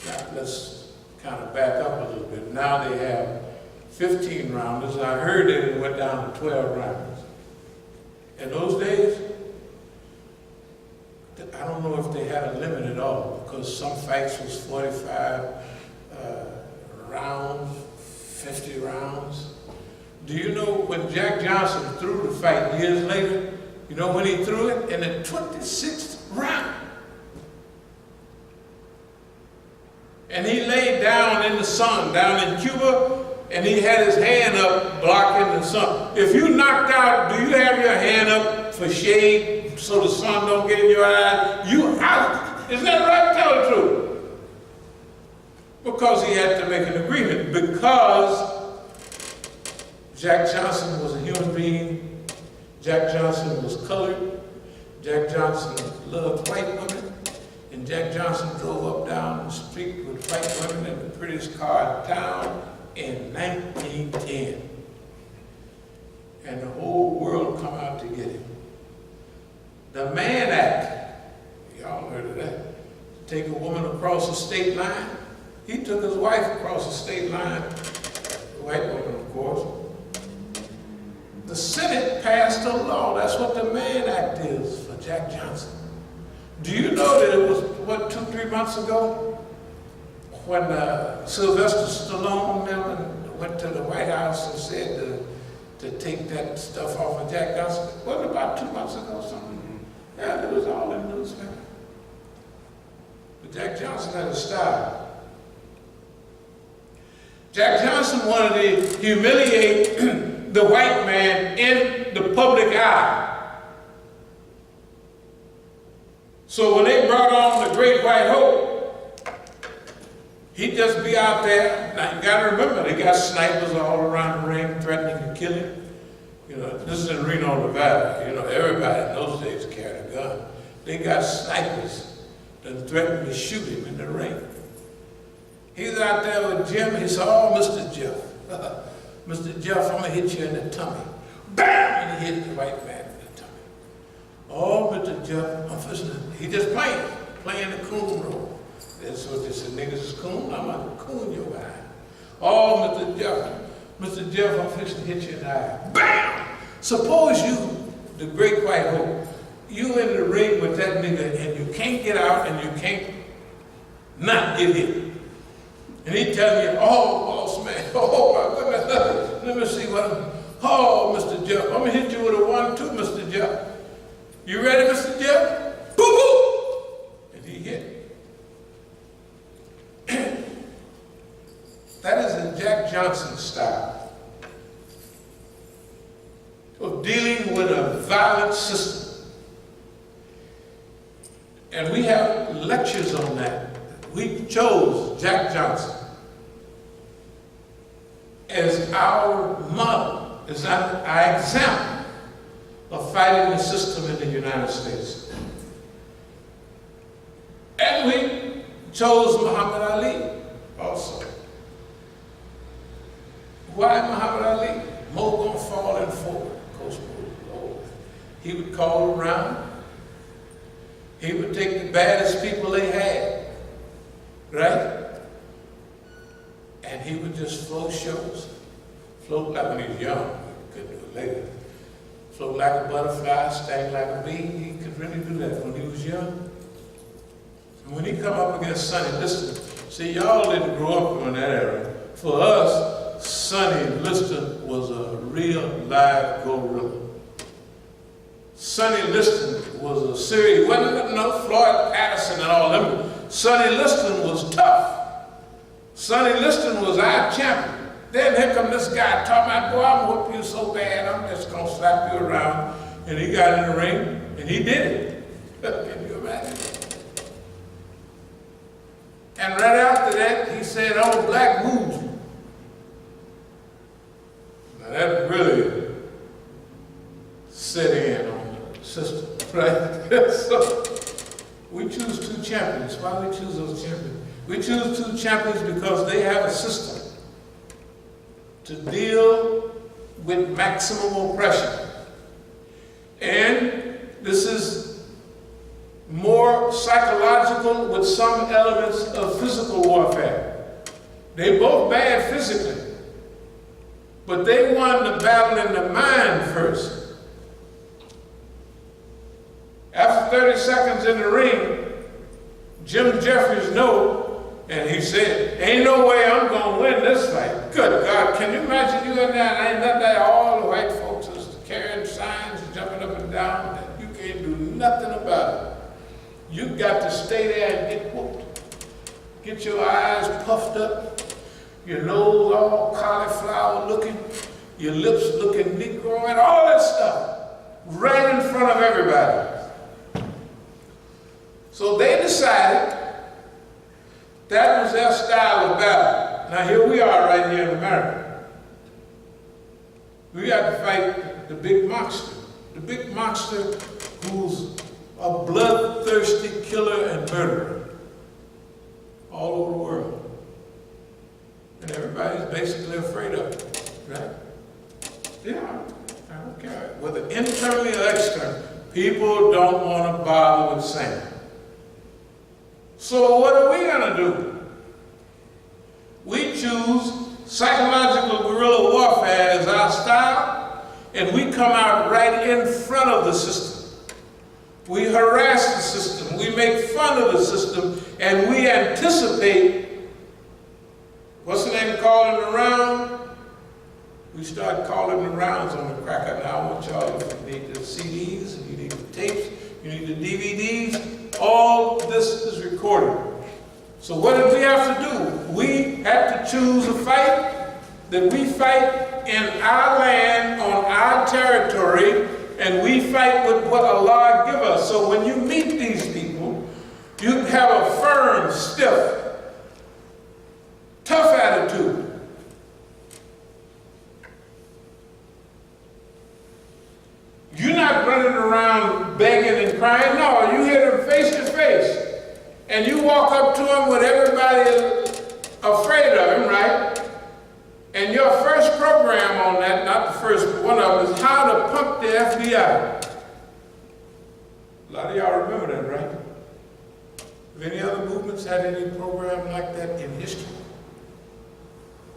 Now let's kind of back up a little bit. Now they have 15 rounders. I heard that it went down to 12 rounders. In those days, I don't know if they had a limit at all, because some fights was 45 rounds, 50 rounds. Do you know when Jack Johnson threw the fight years later, you know when he threw it? In the 26th round. And he laid down in the sun, down in Cuba, and he had his hand up blocking the sun. If you knocked out, do you have your hand up for shade so the sun don't get in your eye? You out. Isn't that right? Tell the truth. Because he had to make an agreement. Because Jack Johnson was a human being. Jack Johnson was colored. Jack Johnson loved white women. And Jack Johnson drove up down the street with white women in the prettiest car in town in 1910. And the whole world come out to get him. The Mann Act, y'all heard of that. Take a woman across the state line. He took his wife across the state line, the white woman, of course. The Senate passed a law. That's what the Mann Act is for Jack Johnson. Do you know that it was, what, 2-3 months ago when Sylvester Stallone went to the White House and said to take that stuff off of Jack Johnson? What, about 2 months ago or something? Yeah, it was all in the newspaper. But Jack Johnson had a style. Jack Johnson wanted to humiliate the white man in the public eye. So when they brought on the Great White Hope, he'd just be out there. Now you gotta remember, they got snipers all around the ring threatening to kill him. You know, this is in Reno, Nevada. You know, everybody in those days carried a gun. They got snipers that threatened to shoot him in the ring. He's out there with Jim. He said, "Oh, Mr. Jeff, Mr. Jeff, I'm gonna hit you in the tummy." Bam! And he hit the white man in the tummy. "Oh, Mr. Jeff, I'm fishing." He just playing the coon role. That's what they said, "Niggas is coon, I'm gonna coon your eye." "Oh, Mr. Jeff, I'm fishing to hit you in the eye." Bam! Suppose you, the Great White Hope, you in the ring with that nigga and you can't get out and you can't not get hit. And he tell you, "Oh, boss man, oh my goodness, let me see what oh, Mr. Jeff, I'm gonna hit you with a 1-2, Mr. Jeff. You ready, Mr. Jeff? Boo boo!" And he hit. That is in Jack Johnson style of dealing with a violent system. And we have lectures on that. We chose Jack Johnson as our model, as our example of fighting the system in the United States. And we chose Muhammad Ali also. Why Muhammad Ali? Mo gonna fall in forward. He would call around. He would take the baddest people they had, right? And he would just float shows. Float like when he was young. He couldn't do it later. Float like a butterfly, sting like a bee. He could really do that when he was young. And when he come up against Sonny Liston, see, y'all didn't grow up during that era. For us, Sonny Liston was a real live gorilla. Sonny Liston was a serious, wasn't no Floyd Patterson and all them. Sonny Liston was tough. Sonny Liston was our champion. Then here come this guy talking about, "Boy, I'm gonna whoop you so bad, I'm just gonna slap you around." And he got in the ring, and he did it. Can you imagine? And right after that, he said, "Oh, black moves." Now that really set in on the system, right? So we choose 2 champions. Why we choose those champions? We choose 2 champions because they have a system to deal with maximum oppression. And this is more psychological with some elements of physical warfare. They both bad physically, but they won the battle in the mind first. After 30 seconds in the ring, Jim Jeffries knew, and he said, "Ain't no way I'm gonna win this fight." Good God, can you imagine you in there? Ain't nothing that all the white folks is carrying signs, jumping up and down, and you can't do nothing about it. You got to stay there and get whooped. Get your eyes puffed up, your nose all cauliflower looking, your lips looking Negro, and all that stuff right in front of everybody. So they decided that was their style of battle. Now here we are right here in America. We got to fight the big monster. The big monster who's a bloodthirsty killer and murderer all over the world. And everybody's basically afraid of it, right? Yeah, I don't care. Whether internally or externally, people don't want to bother with Sam. So what are we going to do? We choose psychological guerrilla warfare as our style, and we come out right in front of the system. We harass the system, we make fun of the system, and we anticipate, what's the name, calling around? We start calling the rounds on the cracker. Now I want y'all, if you need the CDs, you need the tapes, you need the DVDs, all this is recorded. So what did we have to do? We had to choose a fight that we fight in our land, on our territory, and we fight with what Allah give us. So when you meet these people, you have a firm, stiff, tough attitude. You're not running around begging and crying. No, you hit them face to face. And you walk up to them with everybody afraid of him, right? And your first program on that, not the first one of them, is how to pump the FBI. A lot of y'all remember that, right? Have any other movements had any program like that in history?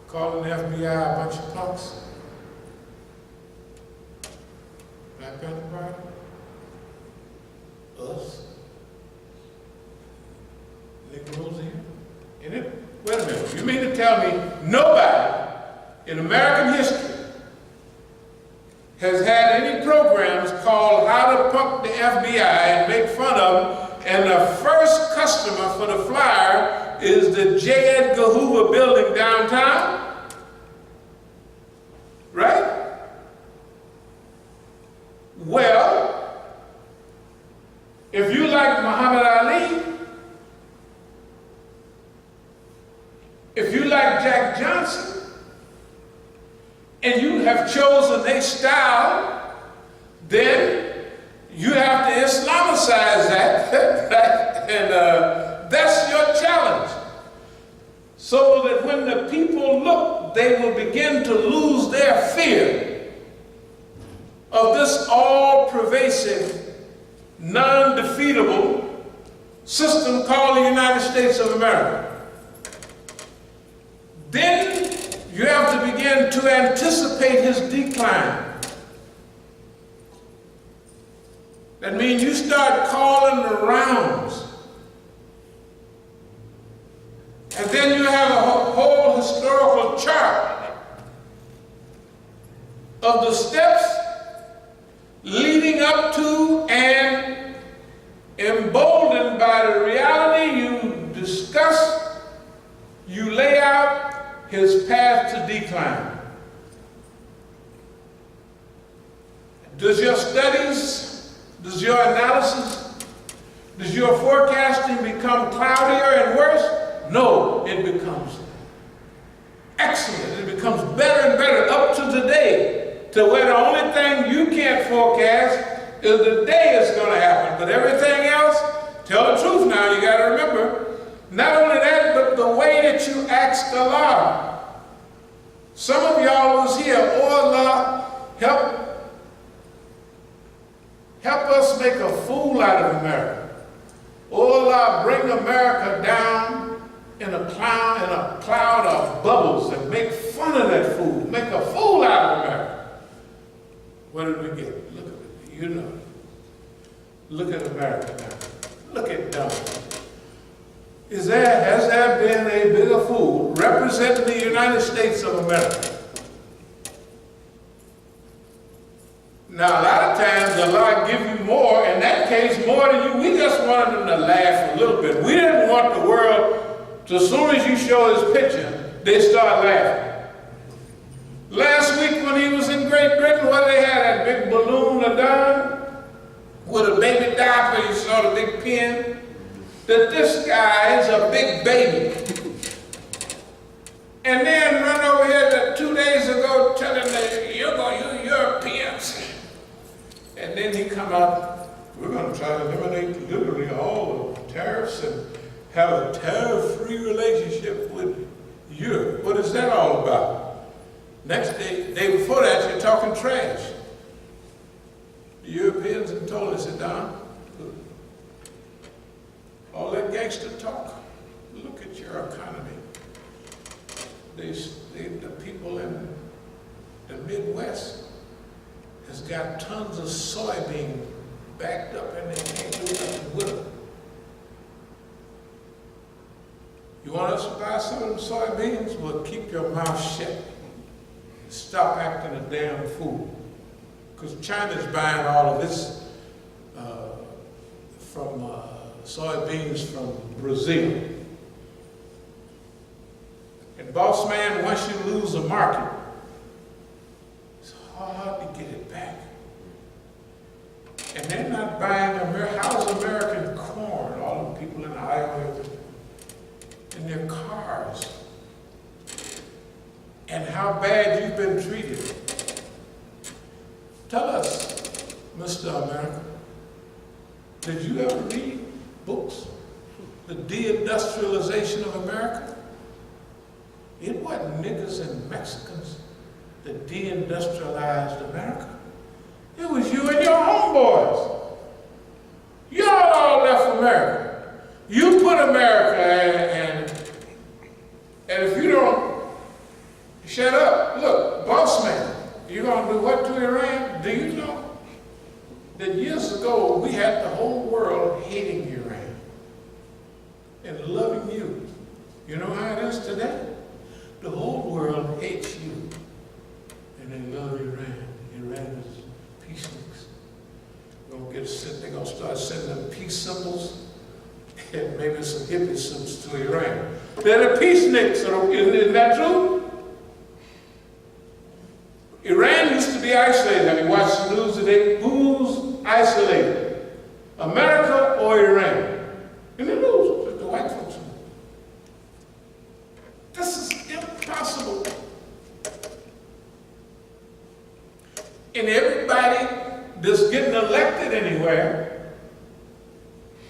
Calling the FBI a bunch of punks? Black Panther Party? Us? Negroes here? And it, wait a minute, you mean to tell me nobody in American history has had any programs called How to Pump the FBI and make fun of them, and the first customer for the flyer is the J. Edgar Hoover building downtown? Right? Well, if you like Muhammad Ali, if you like Jack Johnson, and you have chosen a style, then you have to Islamicize that, right? And that's your challenge. So that when the people look, they will begin to lose their fear of this all-pervasive, non-defeatable system called the United States of America. Then you have to begin to anticipate his decline. That means you start calling the rounds. And then you have a whole historical chart of the steps leading up to and emboldened by the reality you discuss, you lay out his path to decline. Does your studies, does your analysis, does your forecasting become cloudier and worse? No, it becomes excellent. It becomes better and better up to today, to where the only thing you can't forecast is the day it's going to happen. But everything else, tell the truth now, you got to remember, not only that, but the way that you asked Allah. Some of y'all was here, oh Allah, help us make a fool out of America. Oh Allah, bring America down in a cloud of bubbles and make fun of that fool. Make a fool out of America. What did we get? Look at it, you know. Look at America now. Look at dumb. Has there been a bigger fool representing the United States of America? Now, a lot of times Allah give you more, in that case, more than you. We just wanted them to laugh a little bit. We didn't want the world So as soon as you show his picture, they start laughing. Last week when he was in Great Britain, what they had, that big balloon of dime with a baby diaper, you saw the big pin, that this guy is a big baby. And then run over here 2 days ago telling them, you're Europeans. And then he come out, we're going to try to eliminate literally all the tariffs and have a tariff-free relationship with Europe. What is that all about? Next day before that, you're talking trash. The Europeans have told us, Don, all that gangster talk, look at your economy. The people in the Midwest has got tons of soybean backed up and they can't do nothing with them. You want us to buy some of them soybeans? Well, keep your mouth shut. Stop acting a damn fool. Because China's buying all of its soybeans from Brazil. And boss man, once you lose a market, it's hard to get it back. And they're not buying how's American corn, all the people in Iowa, in their cars. And how bad you've been treated. Tell us, Mr. America, did you ever read books? The deindustrialization of America? It wasn't niggers and Mexicans that deindustrialized America. It was you and your homeboys. Y'all all left America. You put America and if you don't shut up, look, boss man, you're going to do what to Iran? Do you know that years ago we had the whole world hating Iran and loving you? You know how it is today? The whole world hates you and they love Iran. Iran is peaceniks. They're going to start sending them peace symbols and maybe some hippie symbols to Iran. They're the peaceniks, isn't that true? Iran used to be isolated. Have you watched the news today? Who's isolated? America or Iran? In the news, with the white folks. This is impossible. And everybody that's getting elected anywhere,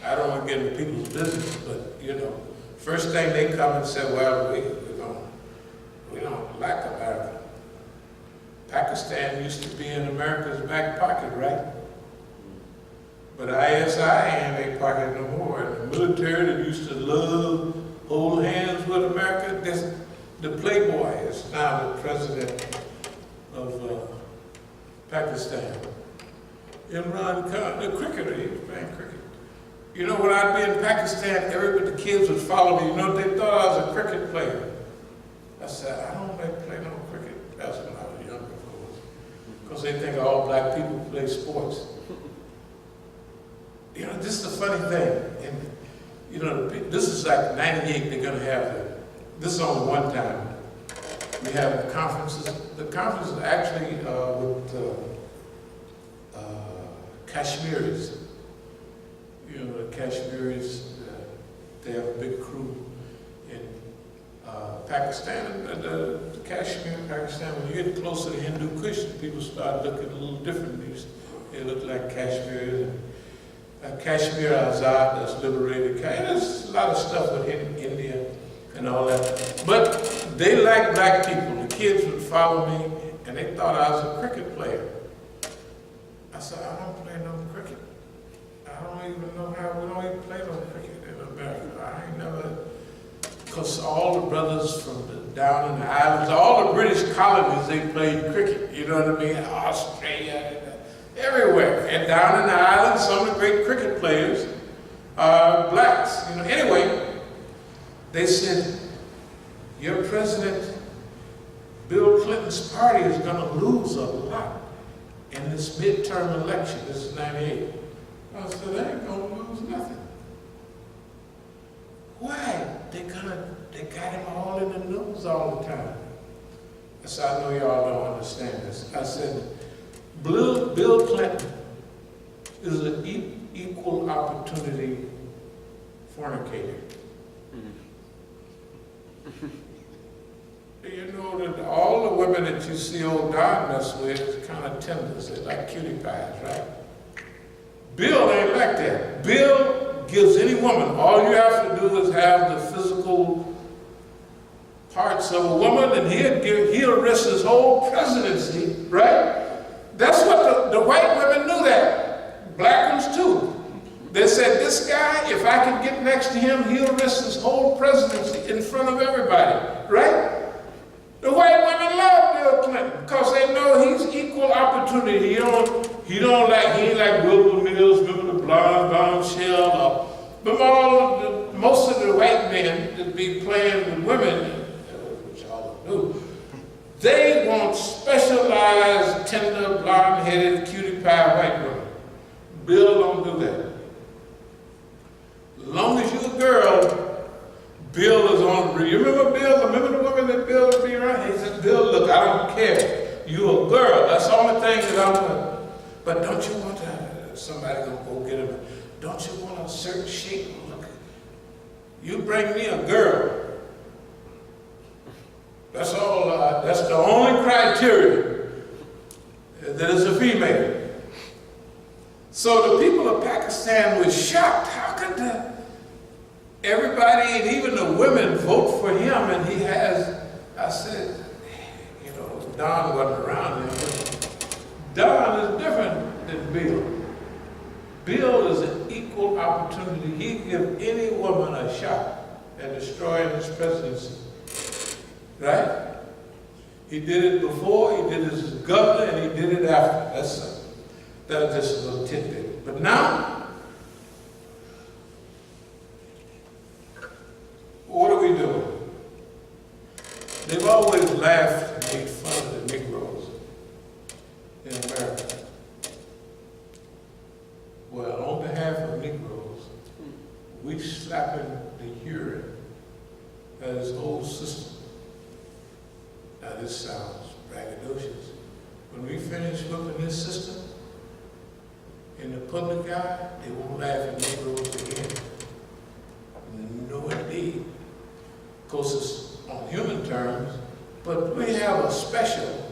I don't want to get into people's business, but you know, first thing they come and say, well, we don't like America. Pakistan used to be in America's back pocket, right? But ISI ain't in their pocket no more. And the military that used to love, hold hands with America, the playboy is now the president of Pakistan. Imran Khan, the cricketer, he was playing cricket. You know, when I'd be in Pakistan, the kids would follow me. You know, they thought I was a cricket player. I said, I don't play no cricket. That's when I was younger. Because they think all black people play sports. You know, this is the funny thing. And, you know, this is like 98, they're going to have this is only one time. We have conferences. The conference is actually with Kashmiris. You know, the Kashmiris, they have a big crew in Pakistan. The Kashmir, Pakistan, when you get close to the Hindu Kush, people start looking a little different. They look like Kashmir. Kashmir Azad, that's liberated. There's a lot of stuff with India and all that. But they like black people. The kids would follow me, and they thought I was a cricket player. I said, I don't play no cricket. I don't even know how we don't even play no cricket in America. I ain't never, because all the brothers from down in the islands, all the British colonies, they played cricket. You know what I mean? Australia, everywhere. And down in the islands, some of the great cricket players are blacks. You know, anyway, they said, your president, Bill Clinton's party is going to lose a lot in this midterm election. This is 98. I said, they ain't going to lose nothing. Why? They're going to they got him all in the news all the time. So I know y'all don't understand this. I said, Bill Clinton is an equal opportunity fornicator. You know that all the women that you see old Don mess with is kind of tenders. They're like cutie pies, right? Bill ain't like that. Bill gives any woman, all you have to do is have the physical parts of a woman, and he'll risk his whole presidency, right? That's what the white women knew that. Black ones too. They said, this guy, if I can get next to him, he'll risk his whole presidency in front of everybody, right? The white women love Bill Clinton because they know he's equal opportunity. He ain't like Wilbur Mills, remember the blonde shell, or most of the white men that be playing with women, which y'all do, they want specialized, tender, blonde-headed, cutie pie white women. Bill don't do that. As long as you're a girl, Bill is on. You remember Bill? Remember the woman that Bill would be around? He said, Bill, look, I don't care. You're a girl. That's the only thing that I'm doing. But don't you want to, somebody gonna go get him, don't you want a certain shape? Look, you bring me a girl. That's all, that's the only criteria that is a female. So the people of Pakistan were shocked. How could everybody and even the women vote for him? And he has, I said, you know, Don wasn't around then. Don is different than Bill. Bill is an equal opportunity. He give any woman a shot at destroying his presidency. Right? He did it before, he did it as governor, and he did it after. That's just a little tidbit. But now, what are we doing? They've always laughed and made fun of the Negroes in America. Well, on behalf of Negroes, we slapping the urine at his whole system. Now this sounds braggadocious. When we finish whipping this system, in the public eye, they won't laugh at Negroes again. No indeed. Of course, it's on human terms, but we have a special.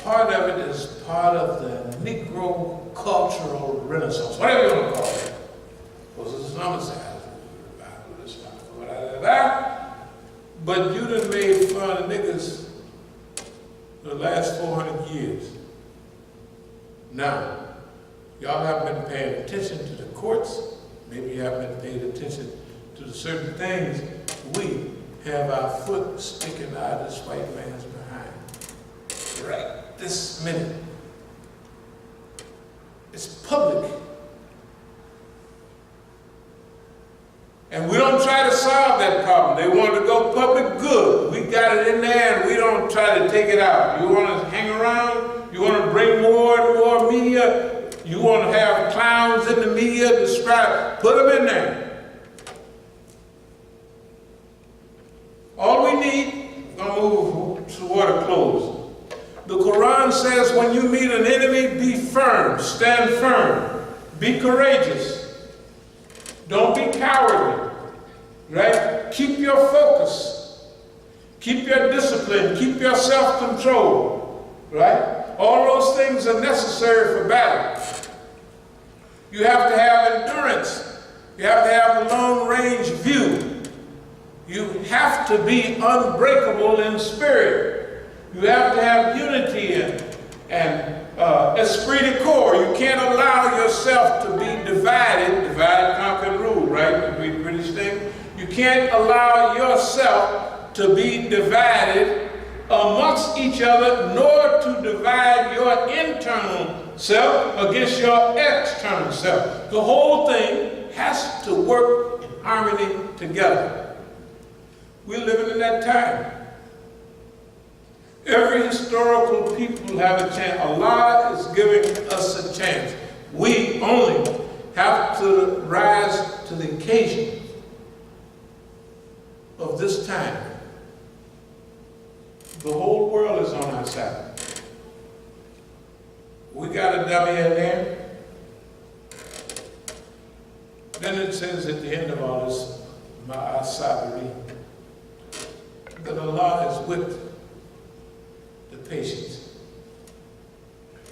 Part of it is part of the Negro cultural renaissance, whatever you want to call it. Because it's an homicide. But you done made fun of niggas the last 400 years. Now, y'all haven't been paying attention to the courts. Maybe you haven't been paying attention to the certain things. We have our foot sticking out of this white man's behind. Right this minute. It's public. And we don't try to solve that problem. They want to go public, good. We got it in there and we don't try to take it out. You want to hang around? You want to bring more and more media? You want to have clowns in the media describe? Put them in there. All we need, I'm going to move toward a close. The Quran says when you meet an enemy, be firm, stand firm, be courageous. Don't be cowardly, right? Keep your focus. Keep your discipline. Keep your self-control, right? All those things are necessary for battle. You have to have endurance. You have to have a long-range view. You have to be unbreakable in spirit. You have to have unity and esprit de corps. You can't allow yourself to be divided, divide, conquer, and rule, right? The British thing. You can't allow yourself to be divided amongst each other, nor to divide your internal self against your external self. The whole thing has to work in harmony together. We're living in that time. Every historical people have a chance. Allah is giving us a chance. We only have to rise to the occasion. of this time, the whole world is on our side. We got a dummy in there. Then it says at the end of all this, As-Sabiqun, that Allah is with the patience.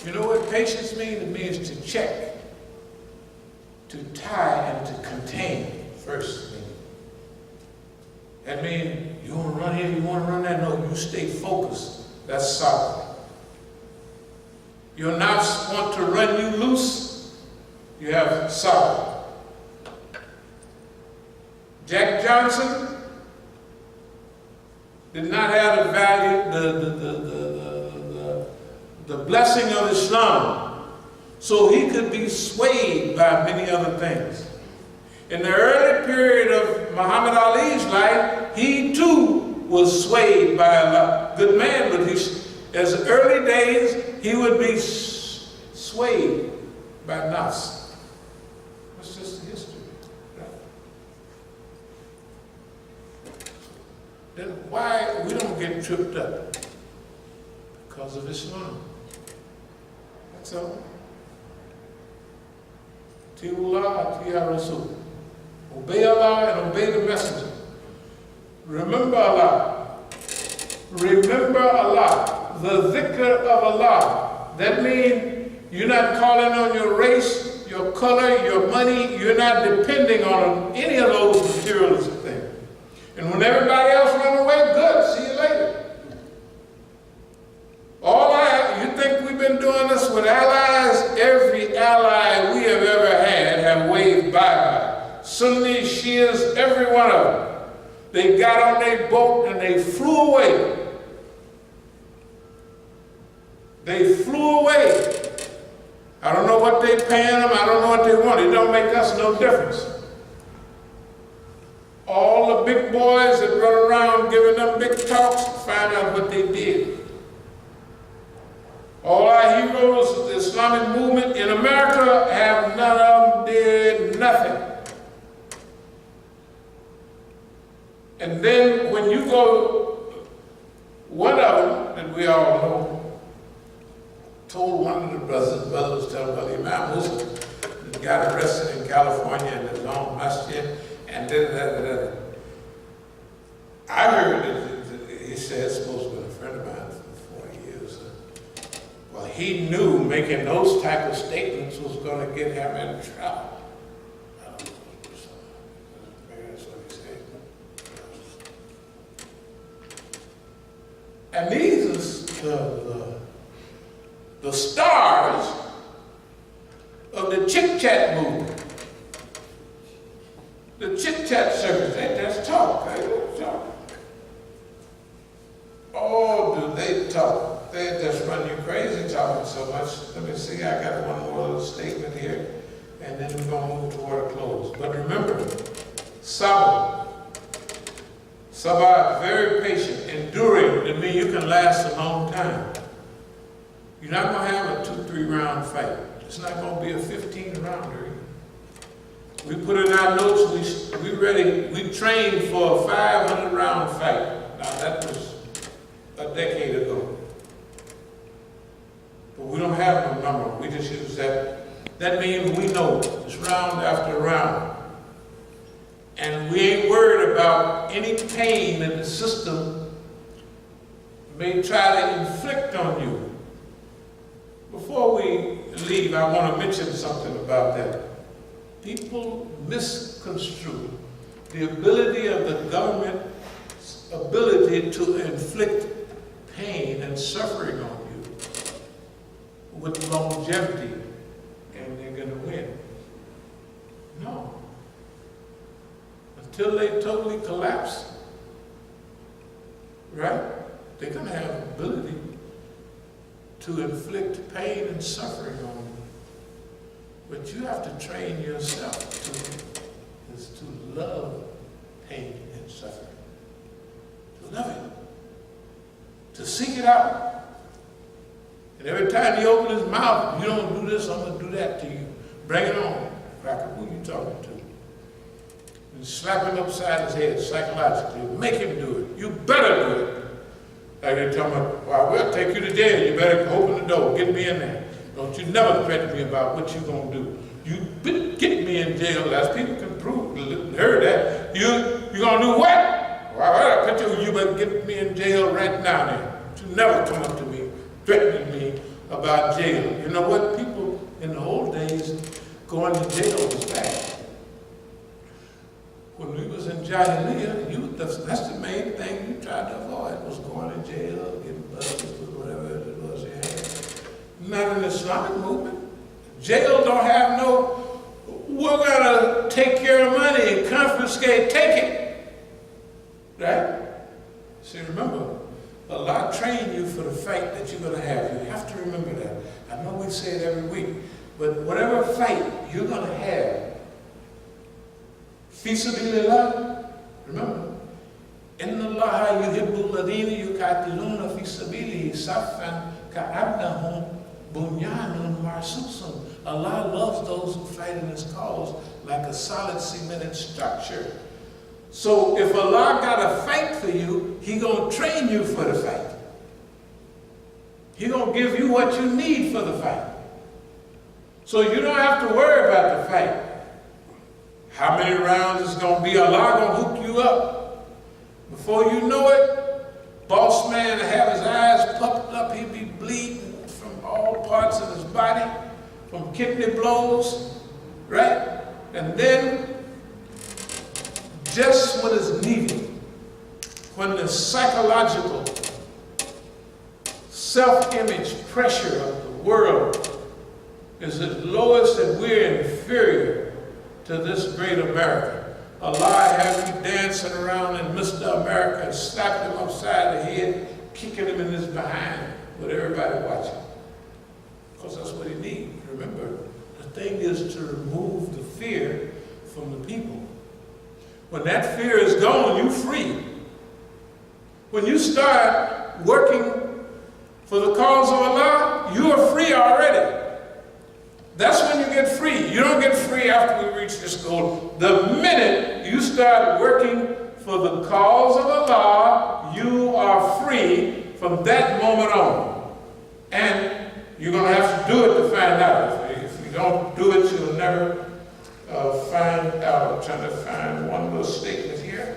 You know what patience means? It means to check, to tie, and to contain first. That means you want to run here, you want to run there. No, you stay focused. That's sabr. Your nafs want to run you loose. You have sabr. Jack Johnson did not have the value, the blessing of Islam, so he could be swayed by many other things. In the early period of Muhammad Ali's life, he too was swayed by a good man, but as early days, he would be swayed by nafs. That's just the history. Right? Then why we don't get tripped up? Because of Islam. That's all. Tiullah, Atiyah Rasul. Obey Allah and obey the Messenger. Remember Allah. Remember Allah. The dhikr of Allah. That means you're not calling on your race, your color, your money. You're not depending on any of those materialistic things. And when everybody else run away, good. See you later. You think we've been doing this with allies? Every ally we have ever had have waved bye-bye. Sunnis, Shias, every one of them. They got on their boat and they flew away. They flew away. I don't know what they're paying them. I don't know what they want. It don't make us no difference. All the big boys that run around giving them big talks, find out what they did. All our heroes of the Islamic movement in America have none of them did nothing. And then when you go, one of them that we all know told one of the brothers was telling Brother Imam Musa, that got arrested in California in his own Masjid, and I heard that he said it's supposed to be a friend of mine for 4 years. Well, he knew making those type of statements was going to get him in trouble. And these are the stars of the chit-chat movement. The chit-chat circus, they just talk. They don't talk. Oh, do they talk? They just run you crazy talking so much. Let me see, I got one more little statement here, and then we're going to move toward a close. But remember, sabr. Sabr, very patient, enduring. It means you can last a long time. You're not going to have a 2-3 round fight. It's not going to be a 15 rounder. We put in our notes, we ready, we trained for a 500 round fight. Now that was a decade ago. But we don't have no number, we just use that. That means we know it's round after round. And we ain't worried about any pain that the system may try to inflict on you. Before we leave, I want to mention something about that. People misconstrue the ability of the government's ability to inflict pain and suffering on you with longevity, and they're going to win. No. Until they totally collapse, right? They're going to have the ability to inflict pain and suffering on you. But you have to train yourself to love pain and suffering. To love it. To seek it out. And every time you open his mouth, you don't do this, I'm going to do that to you. Bring it on. Cracker, who you talking to? and slap him upside his head psychologically. Make him do it. You better do it. Like they tell me, well, we'll take you to jail. You better open the door. Get me in there. Don't you never threaten me about what you're going to do. You get me in jail. As people can prove, heard that. You're going to do what? Well, I bet you better get me in jail right now then. You never come up to me threatening me about jail. You know what? People in the old days going to jail was bad. When we was in Jahiliyyah, that's the main thing you tried to avoid, was going to jail, getting busted with whatever it was you had. Not in the Islamic movement. Jail don't have no, we're going to take care of money and confiscate, take it. Right? See, remember, Allah trained you for the fight that you're going to have. You have to remember that. I know we say it every week, but whatever fight you're going to have, fi sabilillah, remember, inna Allaha yuhibbul ladina yuqatiluna fi sabilihi saffan ka'annahum bunyanun marsusun. Allah loves those who fight in His cause like a solid cemented structure. So if Allah got a fight for you, He gonna train you for the fight. He gonna give you what you need for the fight. So you don't have to worry about the fight. How many rounds it's going to be? Allah going to hook you up. Before you know it, boss man will have his eyes puffed up. He'll be bleeding from all parts of his body, from kidney blows, right? And then, just when it's needed, when the psychological self-image pressure of the world is at lowest and we're inferior to this great America. Allah have you dancing around in Mr. America and slapping him upside the head, kicking him in his behind with everybody watching. Because that's what he needs. Remember, the thing is to remove the fear from the people. When that fear is gone, you're free. When you start working for the cause of Allah, you are free already. That's when you get free. You don't get free after we reach this goal. The minute you start working for the cause of Allah, you are free from that moment on. And you're going to have to do it to find out. If you don't do it, you'll never find out. I'm trying to find one little statement here.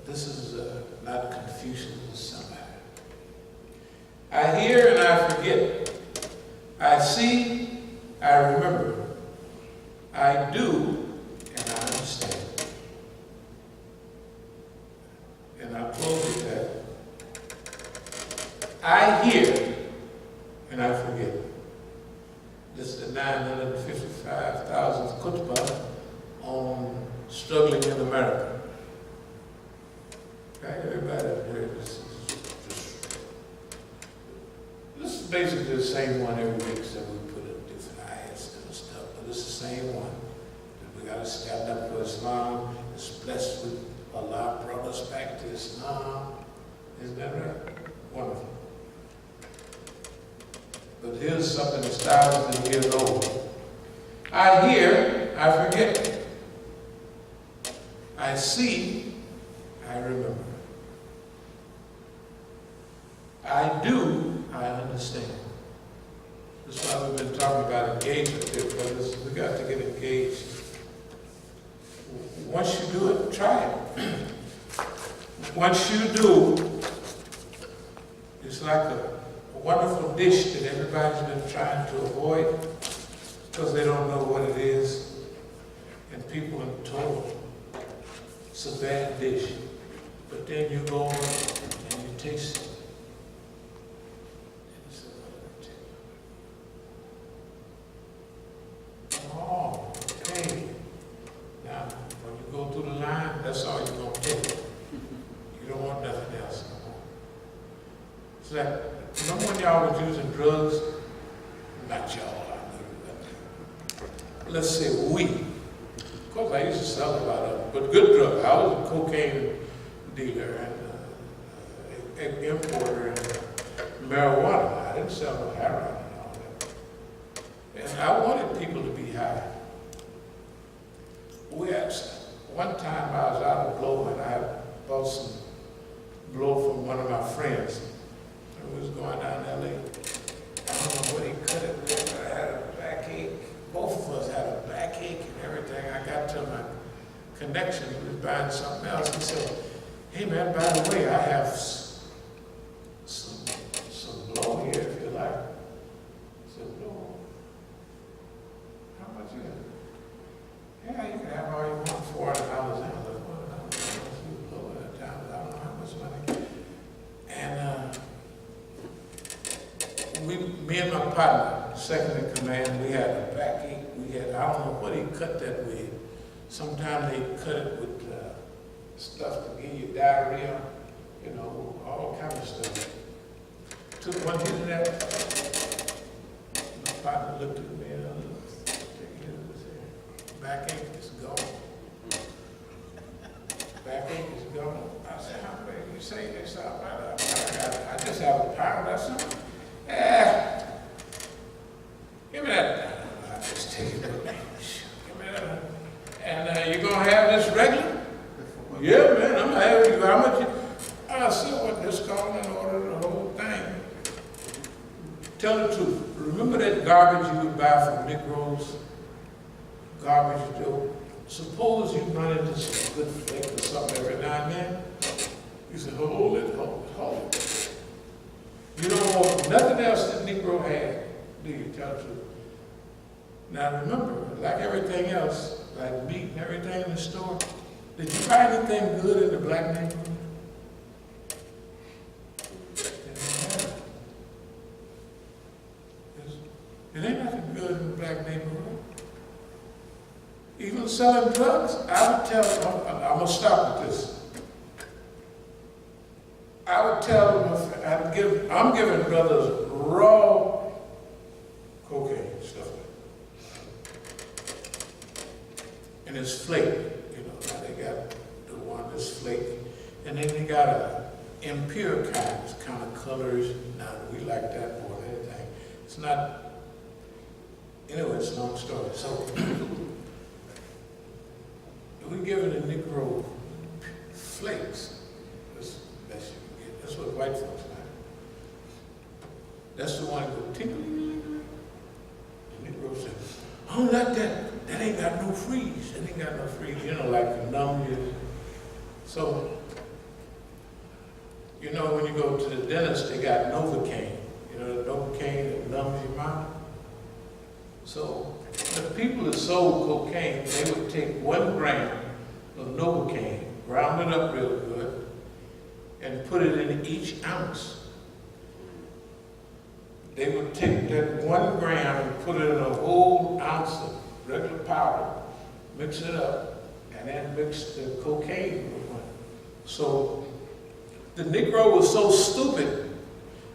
This is not Confucius, it's somebody. I hear and I forget. I see, I remember. I do and I understand. And I close with that. I hear and I forget. This is the 955,000th Khutbah on struggling in America. Right? Everybody heard this. This is basically the same one every week, except we put in different ayahs and stuff, but it's the same one. We got to stand up for Islam. It's blessed with Allah brought us back to Islam. Isn't that right? Wonderful. But here's something that's thousands of years old. I hear, I forget. I see, I remember. I do, I understand. That's why we've been talking about engagement here, brothers. We got to get engaged. Once you do it, try it. Once you do, it's like a wonderful dish that everybody's been trying to avoid because they don't know what it is. And people are told it's a bad dish. But then you go on and you taste it. Oh, okay. Now, when you go through the line, that's all you're going to take. You don't want nothing else no more. It's like, remember when y'all was using drugs? Not y'all, let's say we. Of course, I used to sell a lot of them, but good drugs. I was a cocaine dealer and importer and marijuana. I didn't sell no heroin and all that. And I wanted people to be high. One time I was out of blow and I bought some blow from one of my friends. And we was going down LA. I don't know what he cut it with, but I had a backache. Both of us had a backache and everything. I got to my connection, he was buying something else. He said, hey man, by the way, I have some blow here if you like. I said, blow? How much is it? Yeah, you can have all you want, $400 an ounce. You blow it down, I don't know how much money. And me and my partner, second in command, we had a backache. We had, I don't know what he cut that with. Sometimes they cut it with stuff to give you diarrhea, you know, all kind of stuff. Took one hit of that. My partner looked at me and backache is gone. Backache is gone. I said, how many you say this out loud? I just have a pound or something. Give me that. I just take it with me. Give me that. And you gonna have this regular? Yeah, man, I'm gonna have you. How much? I said, what this calling and order the whole thing. Tell the truth. Remember that garbage you would buy from Negroes? Garbage dope. Suppose you run into some good flake or something every now and then. You say, hold it. You don't want nothing else that Negro had, do you? Tell the truth. Now remember, like everything else, like meat and everything in the store, did you buy anything good in the black neighborhood? It ain't nothing good in the black neighborhood. Even selling drugs, I would tell them, I'm going to stop with this. I would tell them, I'm giving brothers raw cocaine stuff. And it's flake, you know, now they got the one that's flake. And then they got a impure kind, it's kind of colors. Now we like that more than anything. It's not, anyway, it's a long story. So, we're giving the Negro flakes. That's the best you can get. That's what white folks like. That's the one that go tinkling. The Negro said, I don't like that. That ain't got no freeze. That ain't got no freeze. You know, like to numb you. So, you know, when you go to the dentist, they got Novocaine. You know, the Novocaine that numbs your mouth. So, the people that sold cocaine, they would take 1 gram of Novocaine, ground it up real good, and put it in each ounce. They would take that 1 gram and put it in a whole ounce of regular powder, mix it up, and then mix the cocaine with one. So the Negro was so stupid,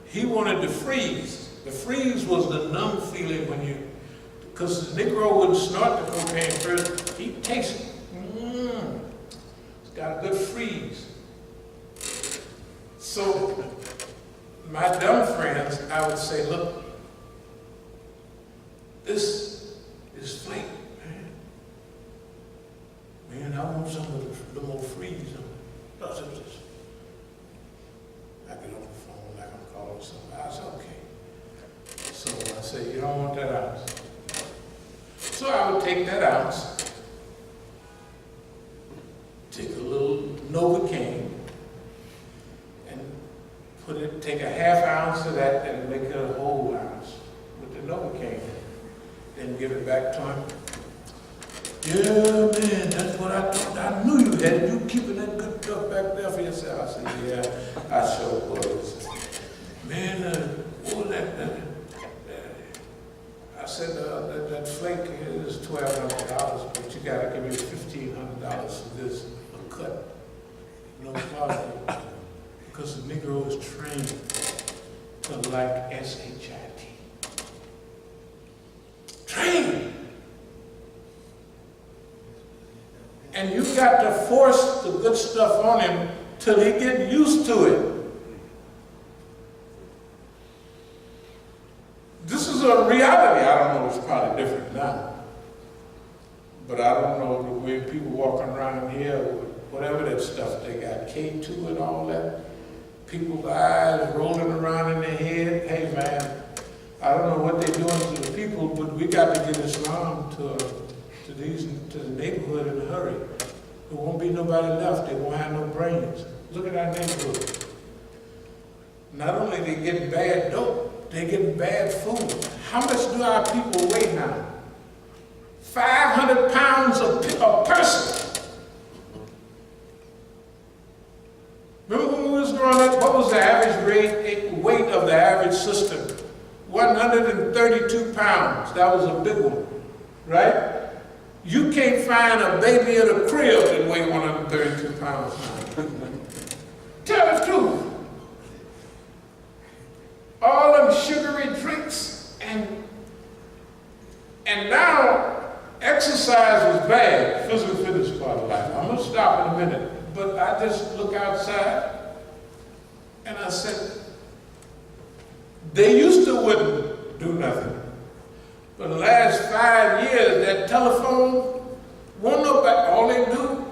he wanted to freeze. The freeze was the numb feeling when you, because the Negro wouldn't snort the cocaine first, he'd taste it. It's got a good freeze. So my dumb friends, I would say, look, this is flake, man. Man, I want some of the more freeze. I get on the phone like I'm calling somebody. I said, okay. So I said, you don't want that ounce. So I would take that ounce, take a little Novocaine, and take a half ounce of that and make it a whole ounce with the Novocaine. Then give it back to him. Yeah, man, that's what I thought. I knew you had it. You keeping that good stuff back there for yourself. I said, yeah, I sure was. Man, what was that? I said, that flake is $1,200, but you got to give me $1,500 for this, a cut. No problem. Because the Negro is trained to like S-H-I-T. Trained. And you got to force the good stuff on him till he get used to it. This is a reality. I don't know if it's walking around here with whatever that stuff they got, K2 and all that. People's eyes rolling around in their head. Hey man, I don't know what they're doing to the people, but we got to get Islam to the neighborhood in a hurry. There won't be nobody left. They won't have no brains. Look at our neighborhood. Not only they getting bad dope, they getting bad food. How much do our people weigh now? 500 pounds a person. Remember when we was growing up, what was the average weight of the average sister? 132 pounds. That was a big one, right? You can't find a baby in a crib that weigh 132 pounds now. Tell the truth. All them sugary drinks and now exercise is bad, physical fitness part of life. I'm gonna stop in a minute, but I just look outside and I said, they used to wouldn't do nothing. For the last 5 years, that telephone, won't nobody, all they do,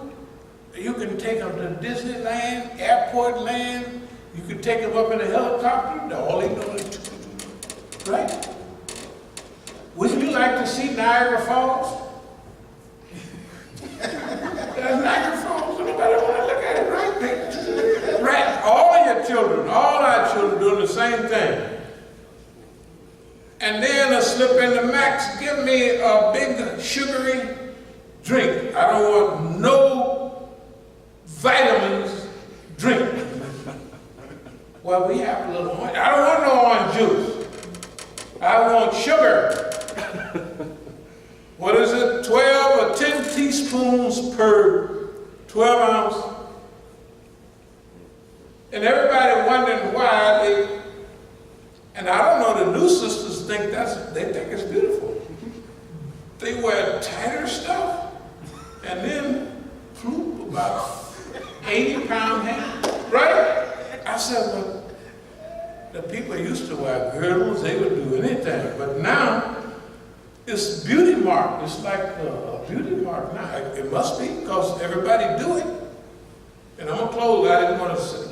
you can take them to Disneyland, airport land, you can take them up in a helicopter, all they do is, right? Wouldn't you like to see Niagara Falls? There's Niagara Falls, nobody want to look at it, right? Right, all your children, all our children doing the same thing. And then a slip in the max, give me a big sugary drink. I don't want no vitamins drink. Well, we have a little orange. I don't want no orange juice. I want sugar. What is it? 12 or 10 teaspoons per 12 ounce. And everybody wondering why they, and I don't know, the new sisters think they think it's beautiful. They wear tighter stuff and then floop about 80-pound hand, right? I said, well, the people used to wear girdles, they would do anything, but now it's beauty mark. It's like a beauty mark now. It must be because everybody do it. And I'm gonna close. I didn't want to say,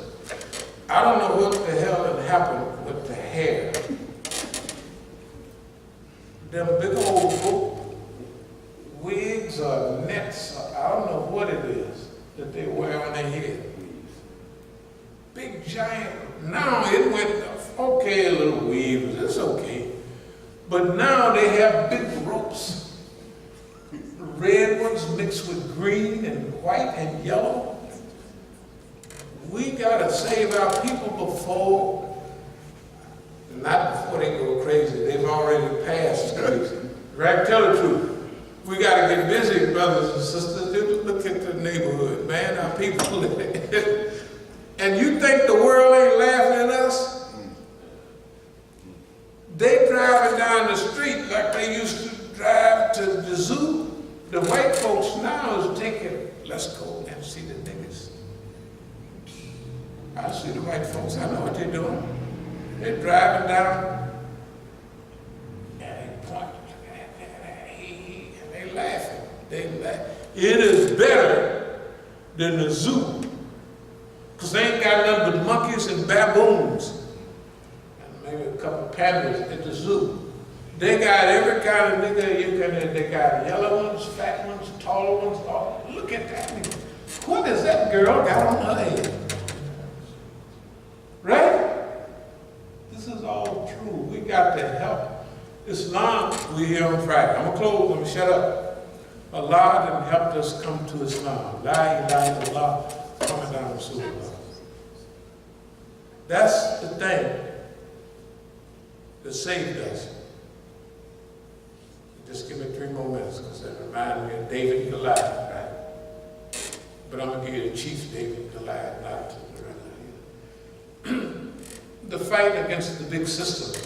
I don't know what the hell had happened with the hair. Them big old wigs or nets, or I don't know what it is that they wear on their head. Big giant, now it went, okay, a little weave, it's okay. But now they have big ropes. Red ones mixed with green and white and yellow. We gotta save our people before, not before they go crazy. They've already passed crazy. Right? Tell the truth. We gotta get busy, brothers and sisters. Look at the neighborhood, man. Our people. And you think the world ain't laughing at us? They driving down the street like they used to drive to the zoo. The white folks now is taking, let's go and see the niggas. I see the white folks, I know what they're doing. They're driving down and they point, and they laughing. They laugh. It is better than the zoo. Because they ain't got nothing but monkeys and baboons. And maybe a couple of pandas at the zoo. They got every kind of nigga you can, they got yellow ones, fat ones, taller ones. Oh, look at that nigga. What is that girl got on her head? Right? This is all true. We got to help. Islam, we here on Friday. I'm going to close, I'm going to shut up. Allah done helped us come to Islam. La ilaha illallah, coming down Rasulullah. That's the thing that saved us. Just give me 3 more minutes because that reminds me of David and Goliath, right? But I'm going to give you the chief David and Goliath, not the regular here. The fight against the big system.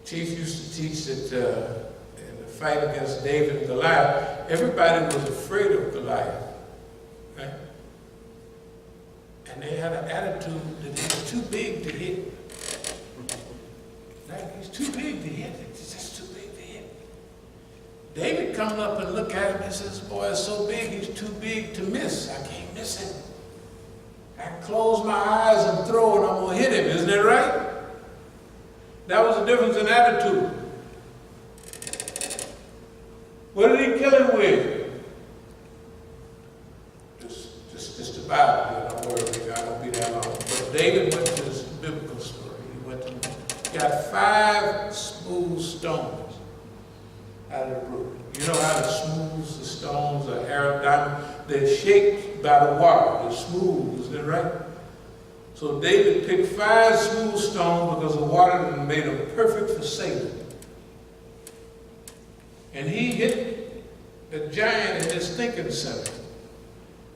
Chief used to teach that in the fight against David and Goliath, everybody was afraid of Goliath, right? And they had an attitude that he was too big to hit. Right? He's too big to hit. It's just too big to hit. David comes up and look at him and says, boy, it's so big, he's too big to miss. I can't miss him. I can close my eyes and throw and I'm going to hit him. Isn't that right? That was the difference in attitude. What did he kill him with? Just about it. Don't worry, I won't be that long. But David went to this biblical story. He went to got 5 smooth stones out of the brook. You know how the smooth the stones are Arab diamond? They're shaped by the water. They're smooth, isn't that right? So David picked 5 smooth stones because the water made them perfect for sailing. And he hit the giant in his thinking center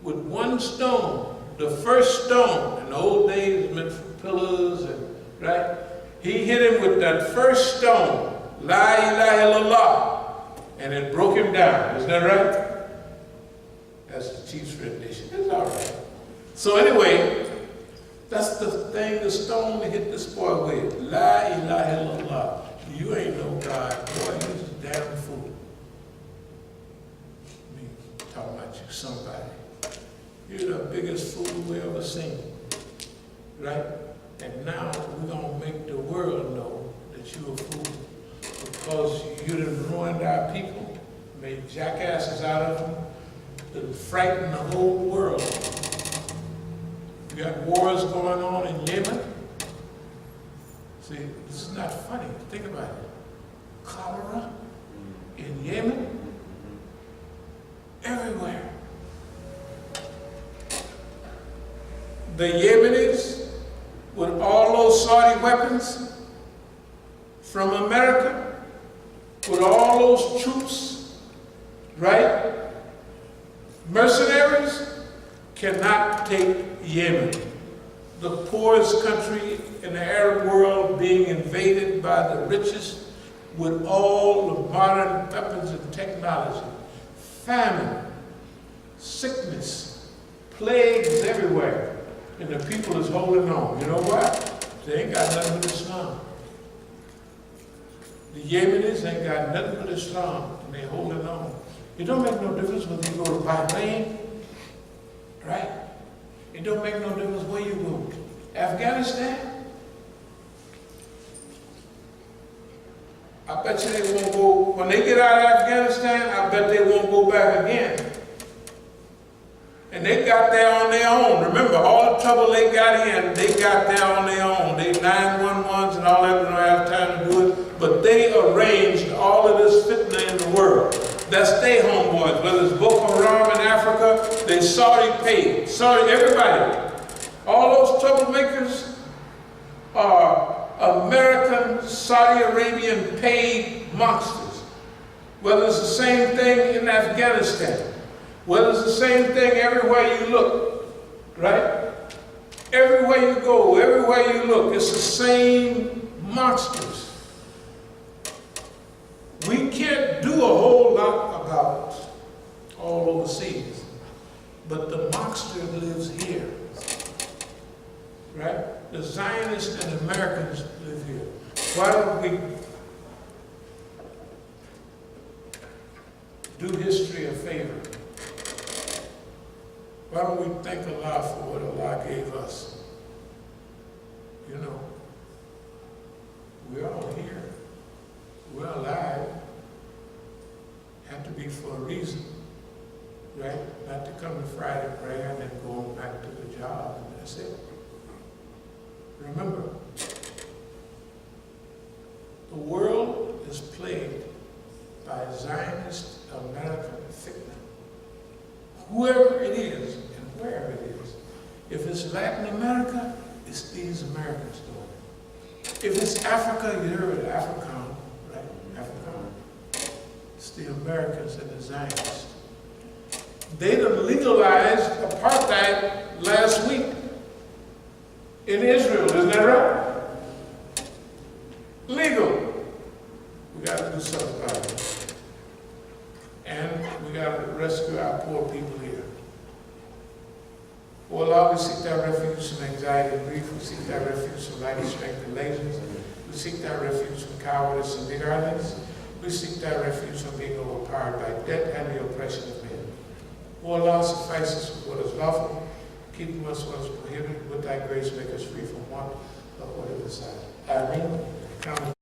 with 1 stone. The first stone, in the old days, meant for pillars, and right? He hit him with that first stone, La ilaha illallah, and it broke him down. Isn't that right? That's the chief's rendition. It's all right. So anyway, that's the thing, the stone to hit this boy with. La ilaha illallah. You ain't no God. Boy, you're just a damn fool. Me talking about you, somebody. You're the biggest fool we ever seen. Right? And now we're going to make the world know that you're a fool. Because you done ruined our people, made jackasses out of them, that frightened the whole world. You got wars going on in Yemen. See, this is not funny. Think about it. Cholera in Yemen, everywhere. The Yemenis, with all those Saudi weapons from America, with all those troops, right? Mercenaries cannot take Yemen, the poorest country in the Arab world, being invaded by the richest with all the modern weapons and technology. Famine, sickness, plagues everywhere. And the people is holding on. You know what? They ain't got nothing but Islam. The Yemenis ain't got nothing but Islam, and they holding on. It don't make no difference whether you go to Bahrain, right? It don't make no difference where you go. Afghanistan? I bet you they won't go, when they get out of Afghanistan, I bet they won't go back again. And they got there on their own. Remember, all the trouble they got in, they got there on their own. They 911s and all that, we don't have time to do it. But they arranged all of this fitna in the world. That's their homeboys. Whether it's Boko Haram in Africa, they Saudi paid. Saudi, everybody. All those troublemakers are American, Saudi Arabian paid monsters. Whether it's the same thing in Afghanistan. Whether it's the same thing everywhere you look, right? Everywhere you go, everywhere you look, it's the same monsters. We can't do a whole lot about all overseas, but the monster lives here, right? The Zionists and Americans live here. Why don't we do history a favor? Why don't we thank Allah for what Allah gave us? You know, we're all here. We're alive. Have to be for a reason, right? Not to come to Friday prayer and then going back to the job and that's it. Remember, the world is plagued by Zionist American fitna. Whoever it is and wherever it is. If it's Latin America, it's these Americans doing it. If it's Africa, you heard of African, right? African. It's the Americans and the Zionists. They done legalized apartheid last week in Israel, isn't that right? Legal. We got to do something about it. And we got to rescue our poor people here. Oh Allah, we seek thy refuge from anxiety and grief. We seek thy refuge from mighty strength and laziness. We seek thy refuge from cowardice and ignorance. We seek thy refuge from being overpowered by debt and the oppression of men. O Allah, suffice us with what is lawful, keeping us what is prohibited. With thy grace, make us free from want of what is desired. Ameen.